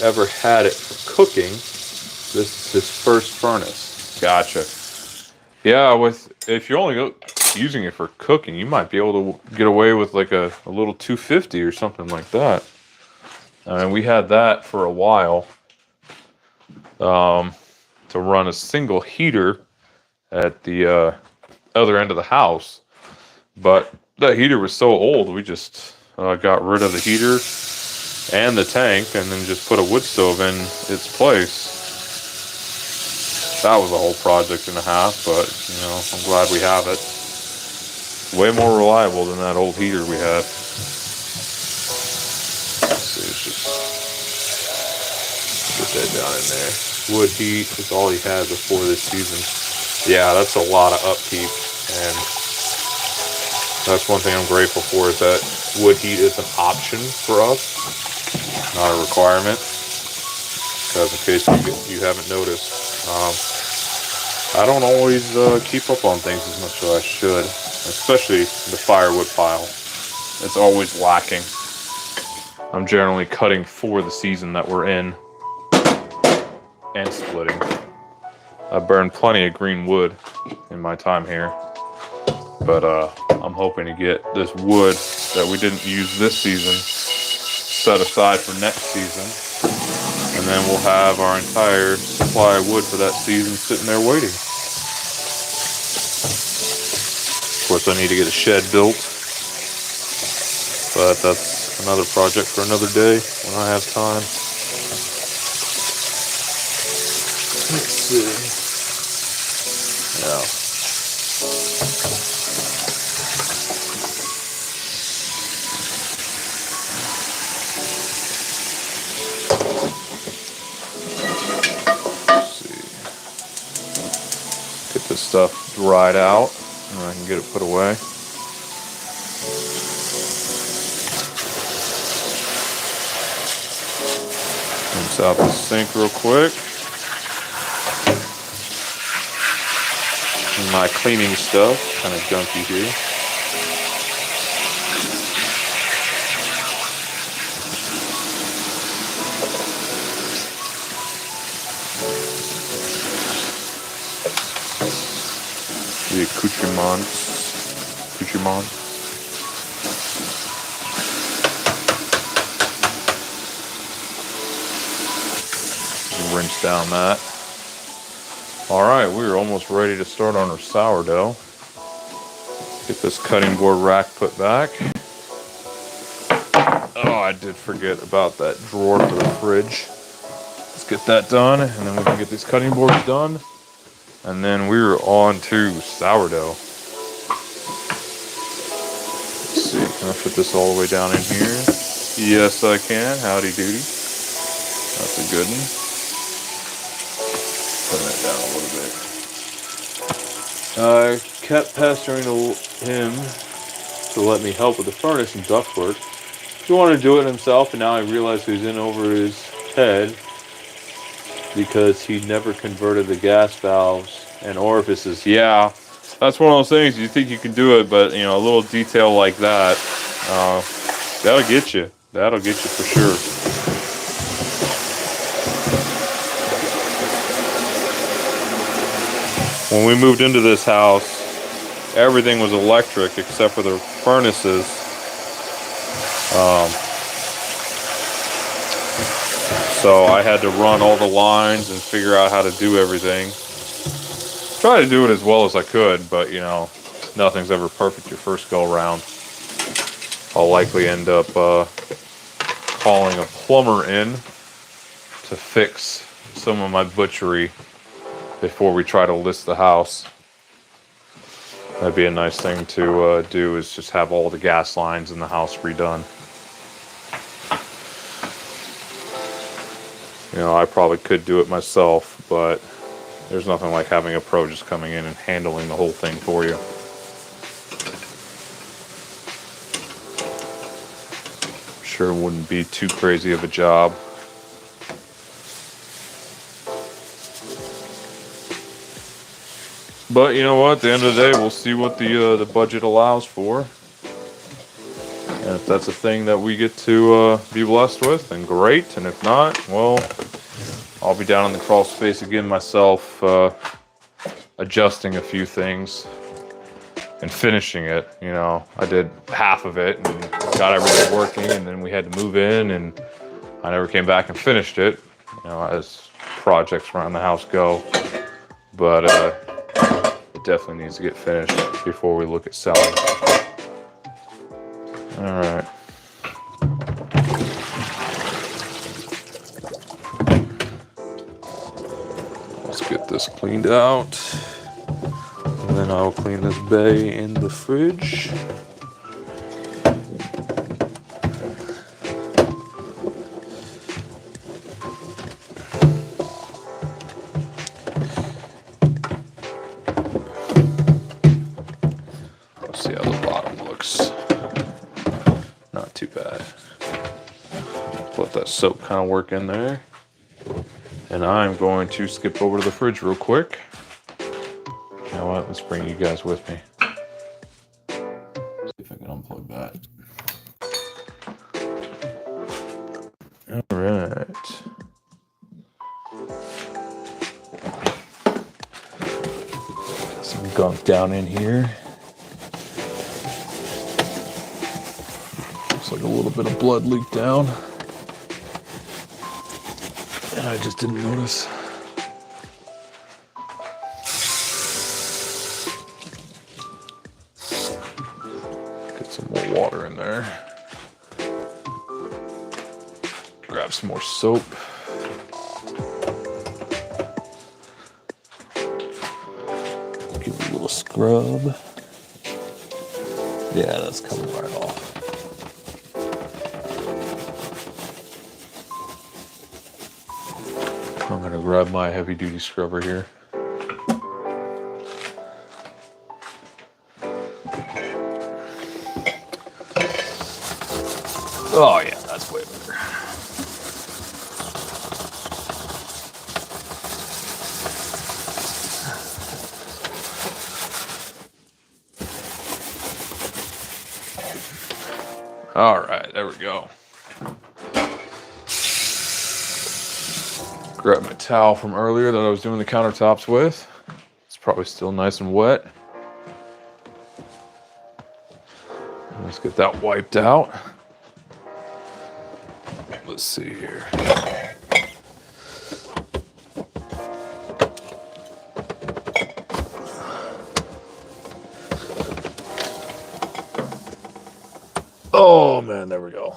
ever had it for cooking. This is his first furnace. Gotcha. Yeah, if you're only using it for cooking, you might be able to get away with like a little 250 or something like that. I mean, we had that for a while to run a single heater at the other end of the house, but that heater was so old, we just got rid of the heater and the tank and then just put a wood stove in its place. That was a whole project and a half, but you know, I'm glad we have it. Way more reliable than that old heater we had. Let's see, let's just put that down in there. Wood heat is all he had before this season. Yeah, that's a lot of upkeep, and that's one thing I'm grateful for, is that wood heat is an option for us, not a requirement. Because in case you haven't noticed, I don't always keep up on things as much as I should, especially the firewood pile. It's always lacking. I'm generally cutting for the season that we're in and splitting. I burned plenty of green wood in my time here, but I'm hoping to get this wood that we didn't use this season set aside for next season, and then we'll have our entire supply of wood for that season sitting there waiting. Of course, I need to get a shed built, but that's another project for another day when I have time. Let's see. Yeah. Get this stuff dried out and I can get it put away. Rinse out the sink real quick. And my cleaning stuff, kind of junky here. The accoutrements. Rinse down that. Alright, we're almost ready to start on our sourdough. Get this cutting board rack put back. Oh, I did forget about that drawer for the fridge. Let's get that done, and then we can get these cutting boards done. And then we're on to sourdough. Let's see, can I fit this all the way down in here? Yes, I can. Howdy doody. That's a good one. Put that down a little bit. I kept pestering him to let me help with the furnace and ductwork. He wanted to do it himself, and now I realize he was in over his head because he never converted the gas valves and orifices. Yeah, that's one of those things. You think you can do it, but you know, a little detail like that, that'll get you. That'll get you for sure. When we moved into this house, everything was electric except for the furnaces. So I had to run all the lines and figure out how to do everything. Try to do it as well as I could, but you know, nothing's ever perfect your first go around. I'll likely end up calling a plumber in to fix some of my butchery before we try to list the house. That'd be a nice thing to do, is just have all the gas lines in the house redone. You know, I probably could do it myself, but there's nothing like having a pro just coming in and handling the whole thing for you. Sure wouldn't be too crazy of a job. But you know what? At the end of the day, we'll see what the budget allows for. And if that's a thing that we get to be blessed with, then great. And if not, well, I'll be down in the crawl space again myself, adjusting a few things and finishing it. You know, I did half of it and got everything working, and then we had to move in, and I never came back and finished it, you know, as projects around the house go. But it definitely needs to get finished before we look at selling. All right. Let's get this cleaned out. And then I'll clean this bay in the fridge. Let's see how the bottom looks. Not too bad. Let that soap kind of work in there. And I'm going to skip over to the fridge real quick. You know what? Let's bring you guys with me. See if I can unplug that. All right. Got some gunk down in here. Looks like a little bit of blood leaked down. And I just didn't notice. Get some more water in there. Grab some more soap. Give it a little scrub. Yeah, that's coming right off. I'm gonna grab my heavy duty scrubber here. Oh yeah, that's way better. All right, there we go. Grab my towel from earlier that I was doing the countertops with. It's probably still nice and wet. Let's get that wiped out. Let's see here. Oh man, there we go.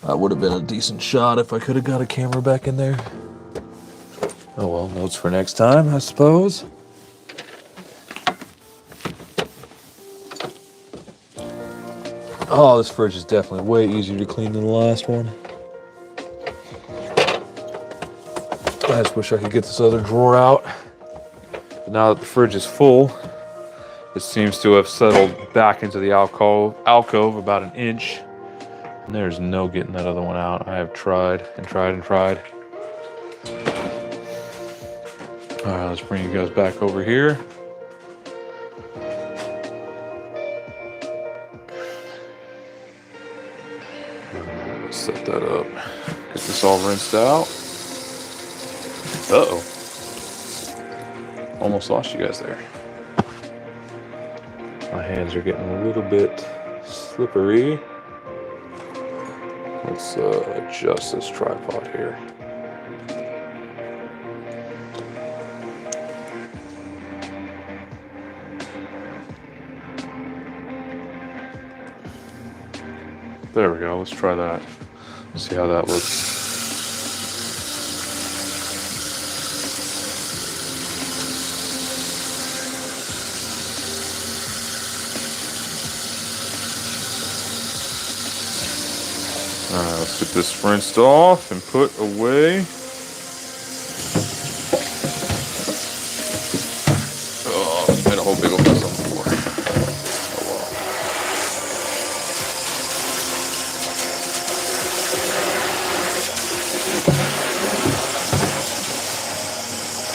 That would have been a decent shot if I could have got a camera back in there. Oh well, notes for next time, I suppose. Oh, this fridge is definitely way easier to clean than the last one. I just wish I could get this other drawer out. But now that the fridge is full, it seems to have settled back into the alcove about an inch. And there's no getting that other one out. I have tried and tried and tried. All right, let's bring you guys back over here. Let's set that up. Get this all rinsed out. Uh-oh. Almost lost you guys there. My hands are getting a little bit slippery. Let's adjust this tripod here. There we go, let's try that. Let's see how that looks. Let's get this rinsed off and put away. Oh, made a whole big old mess on the floor. Oh well.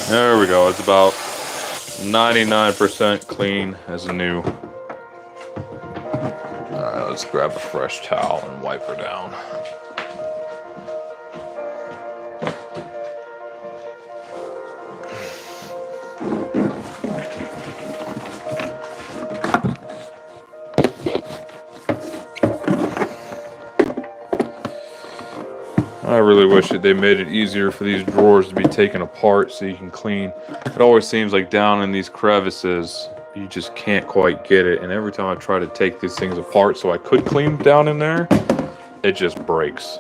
There we go. It's about 99% clean as new. Alright, let's grab a fresh towel and wipe her down. I really wish that they made it easier for these drawers to be taken apart so you can clean. It always seems like down in these crevices, you just can't quite get it. And every time I try to take these things apart so I could clean down in there, it just breaks.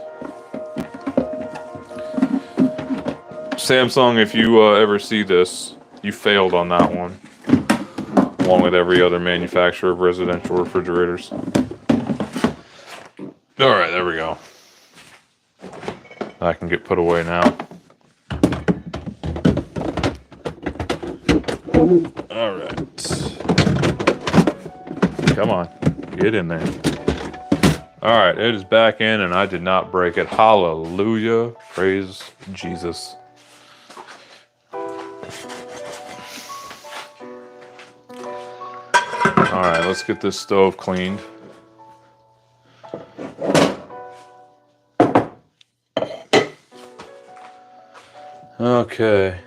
Samsung, if you ever see this, you failed on that one. Along with every other manufacturer of residential refrigerators. Alright, there we go. I can get put away now. Alright. Come on. Get in there. Alright, it is back in and I did not break it. Hallelujah. Praise Jesus. Alright, let's get this stove cleaned. Okay.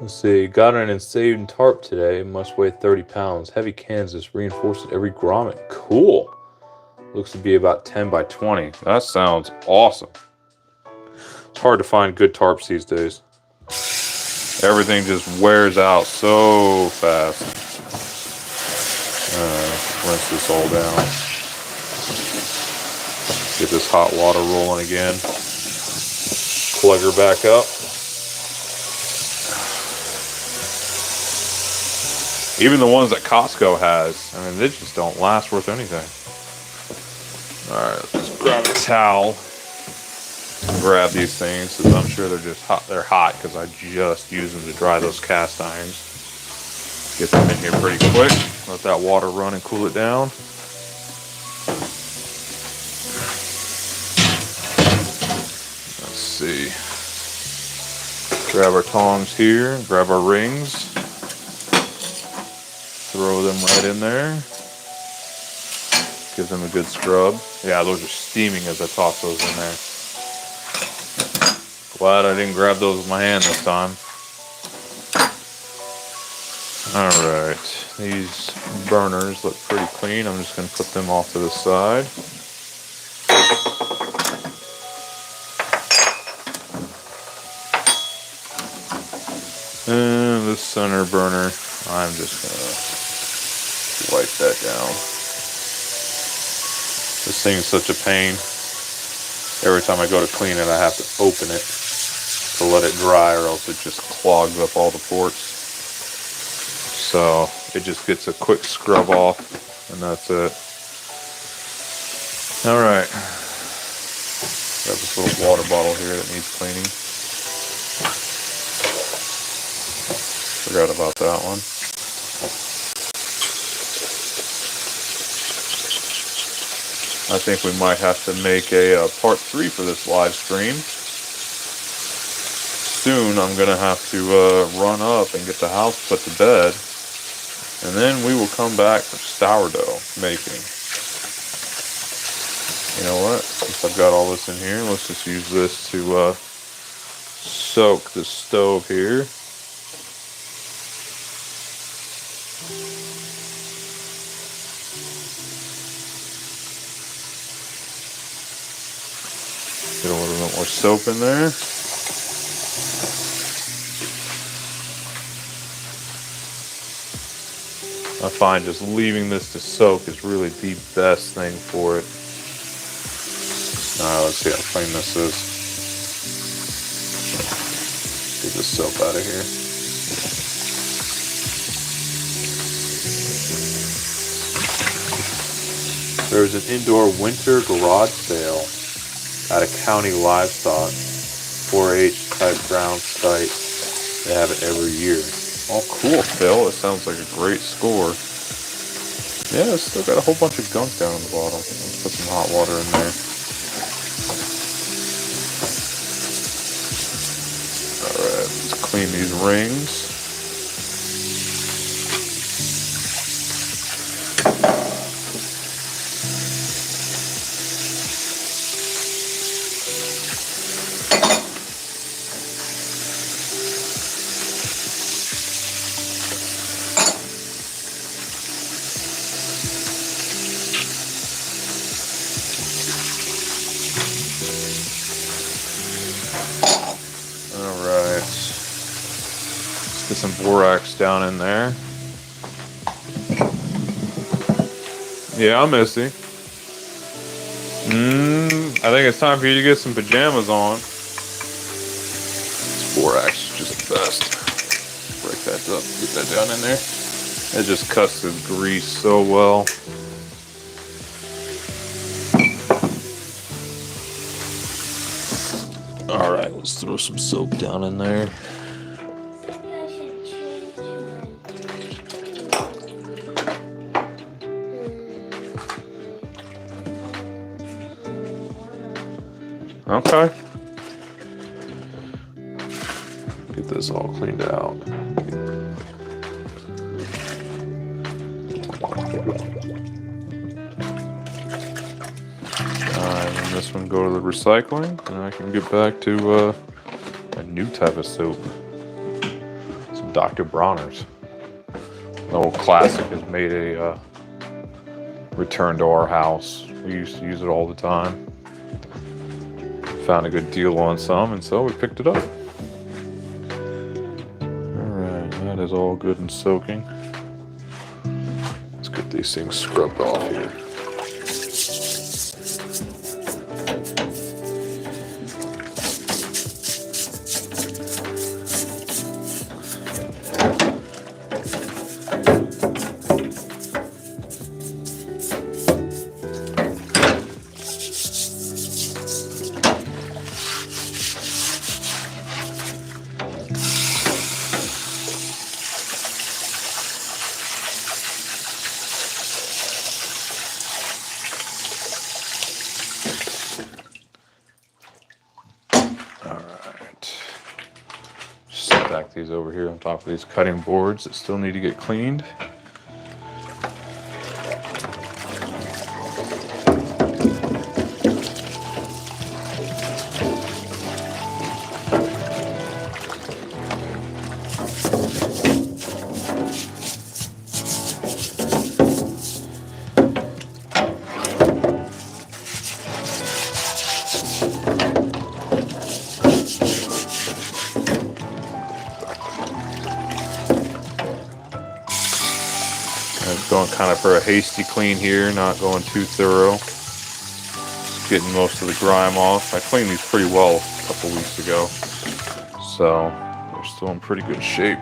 Let's see. Got an insane tarp today. Must weigh 30 pounds. Heavy Kansas. Reinforced at every grommet. Cool. Looks to be about 10 by 20. That sounds awesome. It's hard to find good tarps these days. Everything just wears out so fast. Rinse this all down. Get this hot water rolling again. Plug her back up. Even the ones that Costco has, I mean, they just don't last worth anything. Alright, let's grab a towel. Grab these things, because I'm sure they're just hot. They're hot because I just used them to dry those cast irons. Get them in here pretty quick. Let that water run and cool it down. Let's see. Grab our tongs here, grab our rings, throw them right in there. Give them a good scrub. Yeah, those are steaming as I toss those in there. Glad I didn't grab those with my hand this time. Alright, these burners look pretty clean. I'm just going to put them off to the side. And the center burner, I'm just going to wipe that down. This thing is such a pain. Every time I go to clean it, I have to open it to let it dry, or else it just clogs up all the ports. So it just gets a quick scrub off, and that's it. Alright. Got this little water bottle here that needs cleaning. Forgot about that one. I think we might have to make a part 3 for this live stream. Soon I'm going to have to run up and get the house put to bed. And then we will come back for sourdough making. You know what? Since I've got all this in here, let's just use this to soak the stove here. Get a little bit more soap in there. I find just leaving this to soak is really the best thing for it. Now let's see how clean this is. Get this soap out of here. There's an indoor winter garage sale at a county livestock 4-H type ground site. They have it every year. Oh, cool, Phil. It sounds like a great score. Yeah, it's still got a whole bunch of gunk down on the bottom. Let's put some hot water in there. Alright, let's clean these rings. Get some borax down in there. Yeah, I'm Missy. I think it's time for you to get some pajamas on. This borax is just the best. Break that up, get that down in there. It just cuts the grease so well. Alright, let's throw some soap down in there. Okay. Get this all cleaned out. And this one go to the recycling, and I can get back to a new type of soap. Some Dr. Bronner's. The old classic has made a return to our house. We used to use it all the time. Found a good deal on some, and so we picked it up. Alright, that is all good and soaking. Let's get these things scrubbed off here. Stack these over here on top of these cutting boards that still need to get cleaned. Going kind of for a hasty clean here, not going too thorough. Just getting most of the grime off. I cleaned these pretty well a couple weeks ago, so they're still in pretty good shape.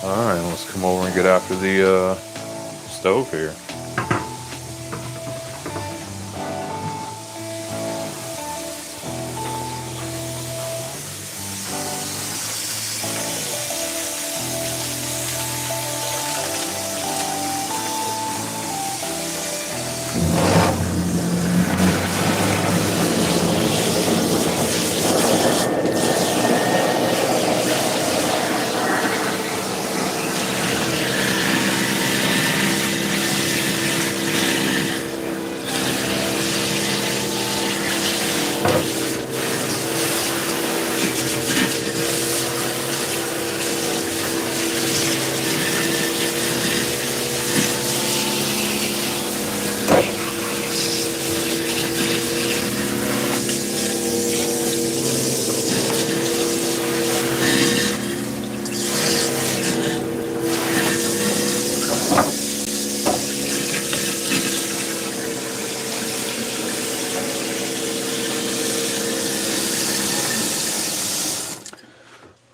Alright, let's come over and get after the stove here.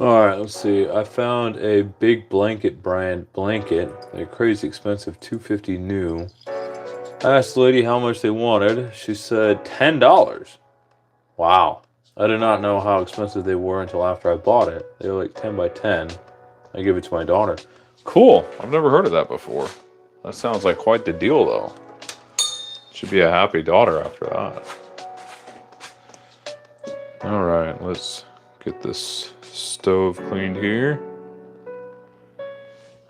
Alright, let's see. I found a big blanket brand blanket. They're crazy expensive, $2.50 new. I asked the lady how much they wanted. She said $10. Wow. I did not know how expensive they were until after I bought it. They were like 10 by 10. I gave it to my daughter. Cool. I've never heard of that before. That sounds like quite the deal, though. Should be a happy daughter after that. Alright, let's get this stove cleaned here.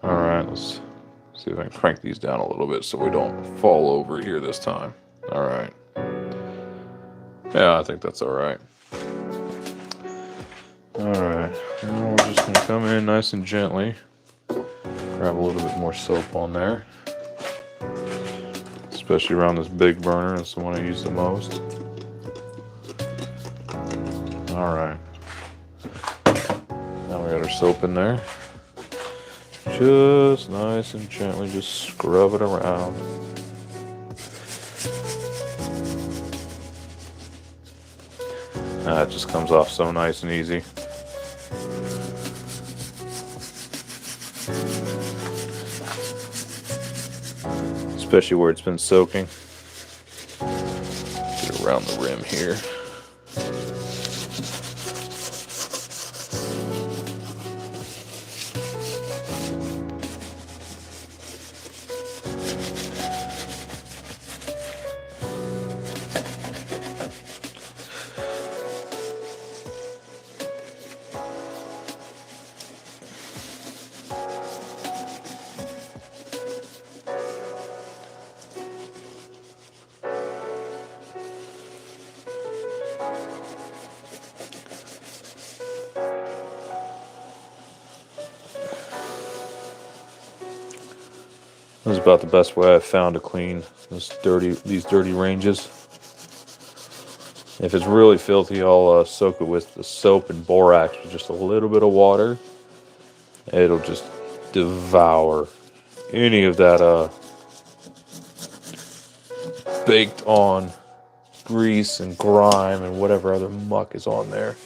Alright, let's see if I can crank these down a little bit so we don't fall over here this time. Alright. Yeah, I think that's alright. Alright, now we're just going to come in nice and gently. Grab a little bit more soap on there. Especially around this big burner, that's the one I use the most. Alright. Now we got our soap in there. Just nice and gently, just scrub it around. It just comes off so nice and easy. Especially where it's been soaking. Get around the rim here. This is about the best way I've found to clean these dirty ranges. If it's really filthy, I'll soak it with the soap and borax with just a little bit of water. It'll just devour any of that baked on grease and grime and whatever other muck is on there.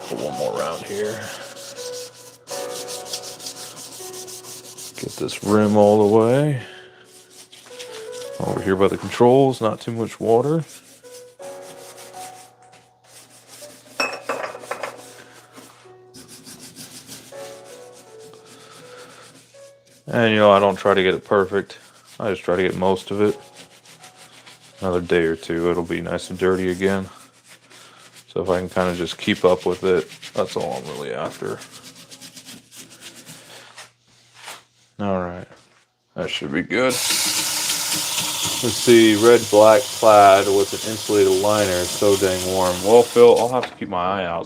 Put one more round here. Get this rim all the way. Over here by the controls, not too much water. And I don't try to get it perfect. I just try to get most of it. Another day or two, it'll be nice and dirty again. So if I can kind of just keep up with it, that's all I'm really after. Alright, that should be good. Let's see, red, black plaid with an insulated liner. It's so dang warm. Well, Phil, I'll have to keep my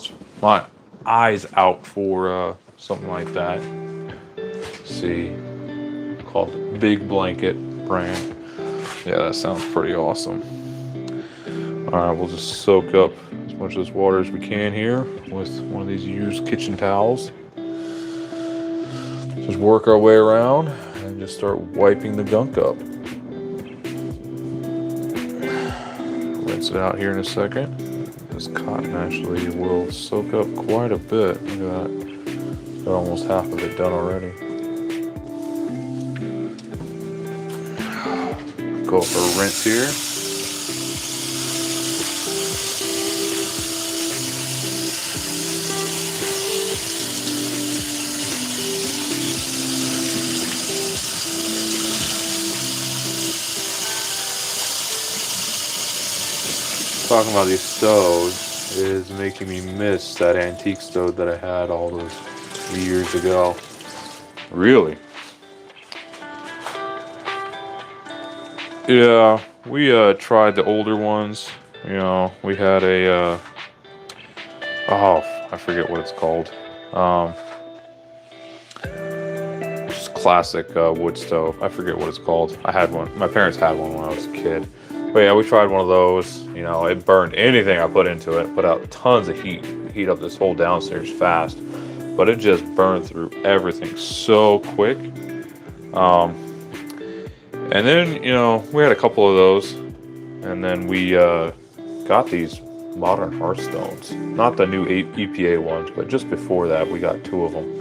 eyes out for something like that. Let's see, called the Big Blanket brand. Yeah, that sounds pretty awesome. Alright, we'll just soak up as much of this water as we can here with one of these used kitchen towels. Just work our way around and just start wiping the gunk up. Rinse it out here in a second. This cotton actually will soak up quite a bit. Look at that. Got almost half of it done already. Go for a rinse here. Talking about these stoves is making me miss that antique stove that I had all those years ago. Really? Yeah, we tried the older ones. We had a I forget what it's called. Just classic wood stove. I forget what it's called. I had one. My parents had one when I was a kid. But yeah, we tried one of those. It burned anything I put into it. Put out tons of heat up this whole downstairs fast. But it just burned through everything so quick. And then, we had a couple of those. And then we got these modern hearthstones, not the new EPA ones, but just before that we got 2 of them.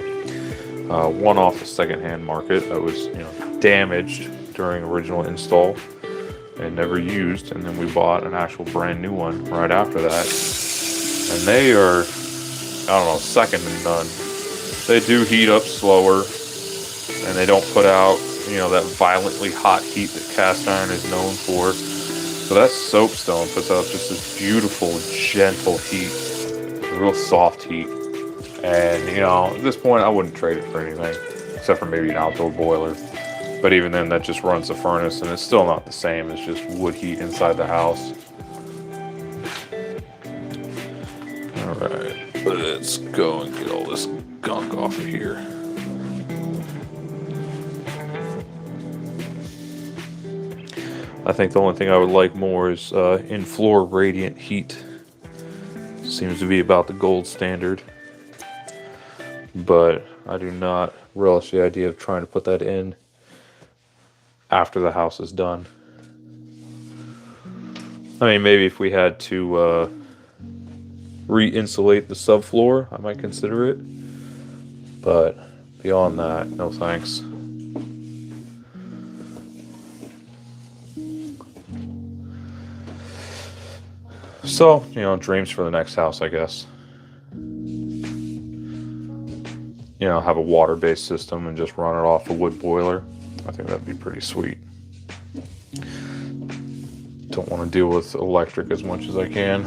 One off the secondhand market that was, damaged during original install and never used, and then we bought an actual brand new one right after that. And they are, I don't know, second to none. They do heat up slower, and they don't put out, that violently hot heat that cast iron is known for. So that soapstone puts out just this beautiful, gentle heat, real soft heat. And, at this point, I wouldn't trade it for anything, except for maybe an outdoor boiler. But even then, that just runs the furnace, and it's still not the same as just wood heat inside the house. Alright, let's go and get all this gunk off of here. I think the only thing I would like more is in-floor radiant heat. Seems to be about the gold standard. But I do not relish the idea of trying to put that in after the house is done. I mean, maybe if we had to re-insulate the subfloor, I might consider it. But beyond that, no thanks. So, dreams for the next house, I guess. Have a water-based system and just run it off a wood boiler. I think that'd be pretty sweet. Don't want to deal with electric as much as I can.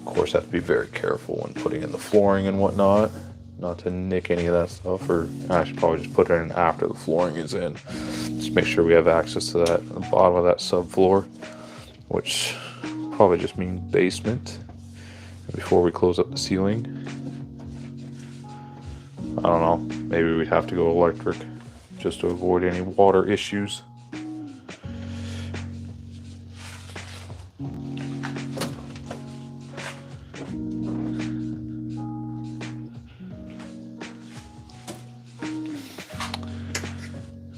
Of course, have to be very careful when putting in the flooring and whatnot, not to nick any of that stuff. Or I should probably just put it in after the flooring is in. Just make sure we have access to that at the bottom of that subfloor, which probably just means basement, before we close up the ceiling. I don't know, maybe we'd have to go electric just to avoid any water issues.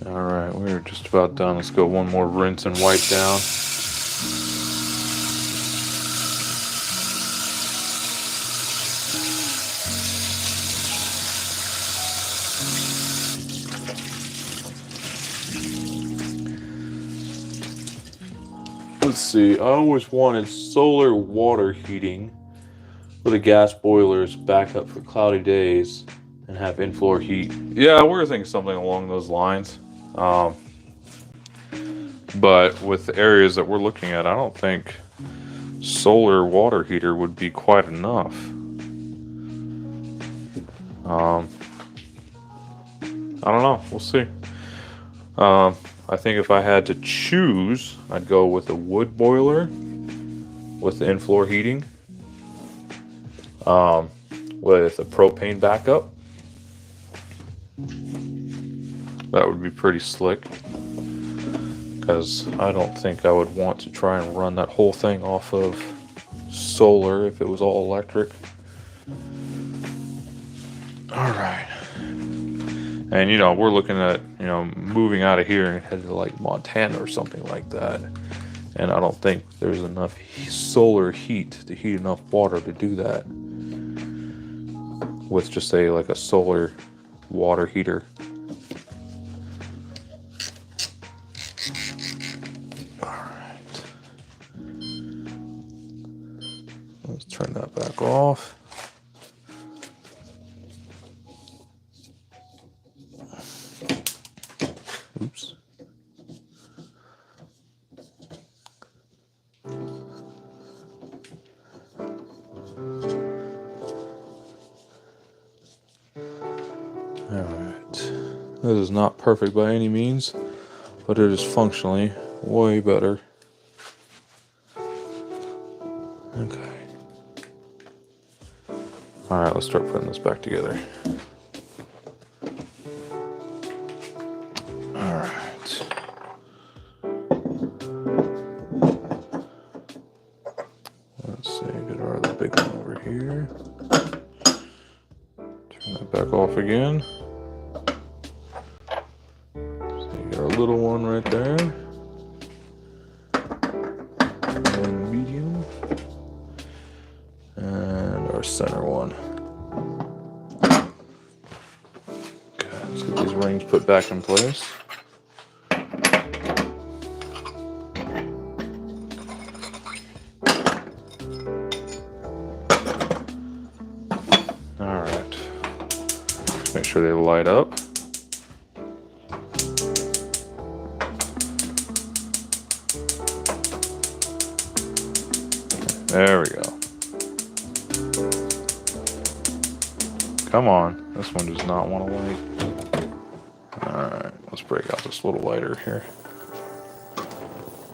Alright, we're just about done. Let's go one more rinse and wipe down. Let's see, I always wanted solar water heating with a gas boiler's backup for cloudy days and have in-floor heat. Yeah, we're thinking something along those lines. But with the areas that we're looking at, I don't think solar water heater would be quite enough. I don't know, we'll see. I think if I had to choose, I'd go with a wood boiler with the in-floor heating, with a propane backup. That would be pretty slick, because I don't think I would want to try and run that whole thing off of solar if it was all electric. All right. And, we're looking at, moving out of here and headed to like Montana or something like that. And I don't think there's enough solar heat to heat enough water to do that with just a solar water heater. All right. Let's turn that back off. Oops. Alright. This is not perfect by any means, but it is functionally way better. Okay. Alright, let's start putting this back together. Off again. So you got a little one right there. put back in place. All right. Just make sure they light up. There we go. Come on, this one does not want to light. Alright, let's break out this little lighter here.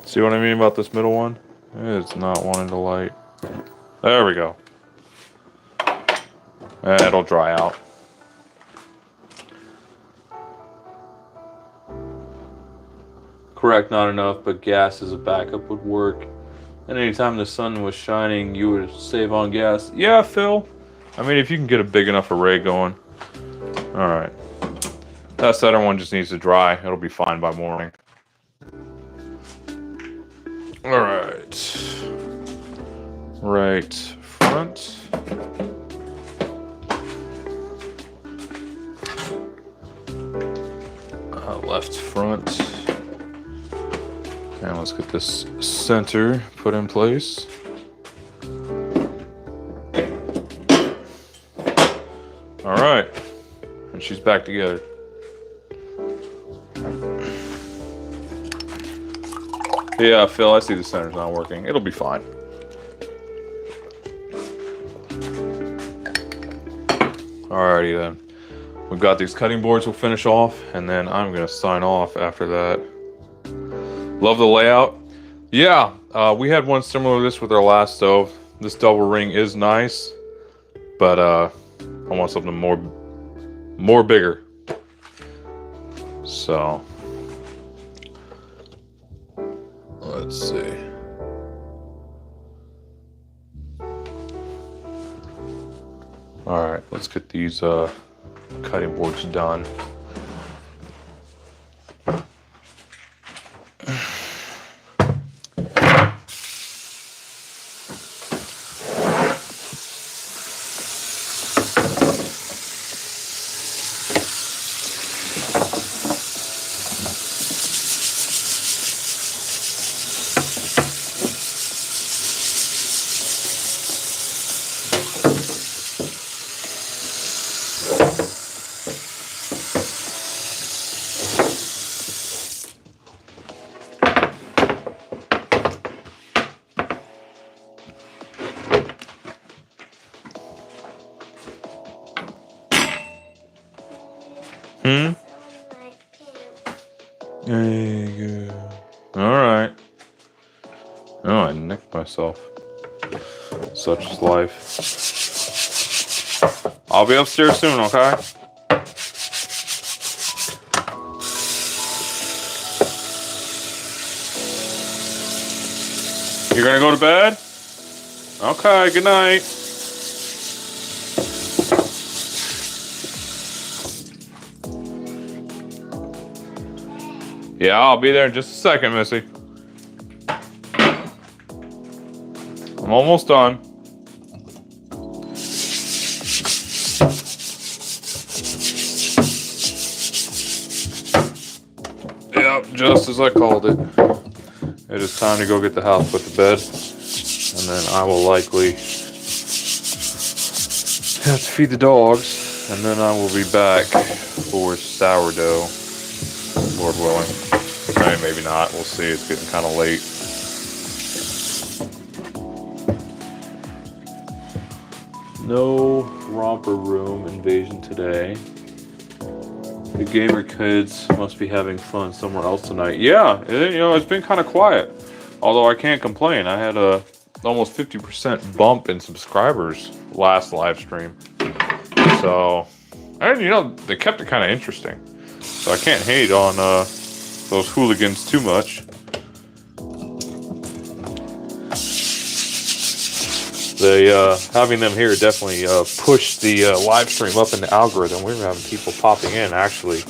See what I mean about this middle one? It's not wanting to light. There we go. It'll dry out. Correct, not enough, but gas as a backup would work. And anytime the sun was shining, you would save on gas. Yeah, Phil. I mean, if you can get a big enough array going. Alright. That center one just needs to dry. It'll be fine by morning. Alright. Right front. Left front. And let's get this center put in place. All right, and she's back together. Yeah, Phil, I see the center's not working. It'll be fine. Alrighty then. We've got these cutting boards we'll finish off, and then I'm gonna sign off after that. Love the layout. Yeah, we had one similar to this with our last stove. This double ring is nice, but I want something more bigger. So let's see. All right, let's get these cutting boards done. There you go. Alright. Oh, I nicked myself. Such is life. I'll be upstairs soon, okay? You're gonna go to bed? Okay, good night. Yeah, I'll be there in just a second, Missy. I'm almost done. Yep, just as I called it. It is time to go get the house put to bed. And then I will likely have to feed the dogs. And then I will be back for sourdough, Lord willing. Maybe not. We'll see. It's getting kind of late. No romper room invasion today. The gamer kids must be having fun somewhere else tonight. Yeah, it's been kind of quiet. Although I can't complain. I had a almost 50% bump in subscribers last live stream. So, and they kept it kind of interesting. So I can't hate on those hooligans too much. They having them here definitely pushed the live stream up in the algorithm. We were having people popping in, actually,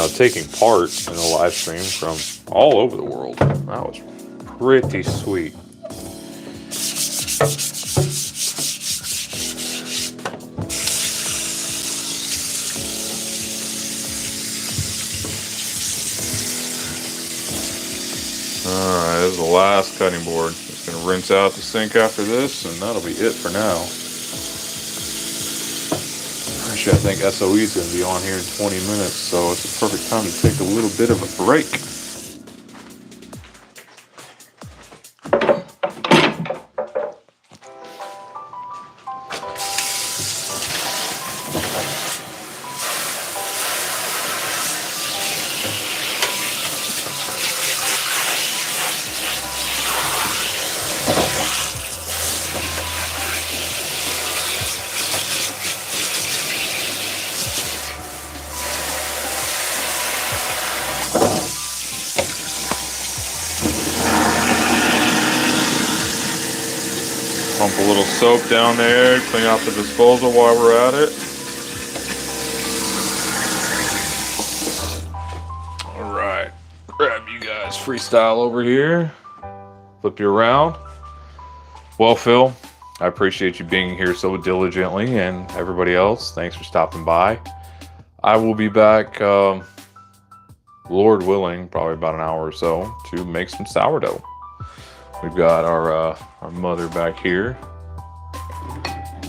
taking part in the live stream from all over the world. That was pretty sweet. is the last cutting board. Just gonna rinse out the sink after this, and that'll be it for now. Actually, I think SOE's gonna be on here in 20 minutes, so it's a perfect time to take a little bit of a break. Pump a little soap down there, clean out the disposal while we're at it. All right, grab you guys freestyle over here. Flip you around. Well, Phil, I appreciate you being here so diligently, and everybody else, thanks for stopping by. I will be back, Lord willing, probably about an hour or so to make some sourdough. We've got our mother back here,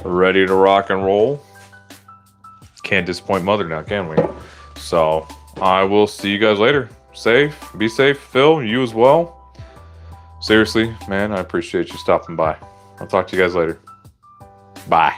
ready to rock and roll. Can't disappoint mother now, can we? So I will see you guys later. Be safe, Phil. You as well. Seriously, man, I appreciate you stopping by. I'll talk to you guys later. Bye.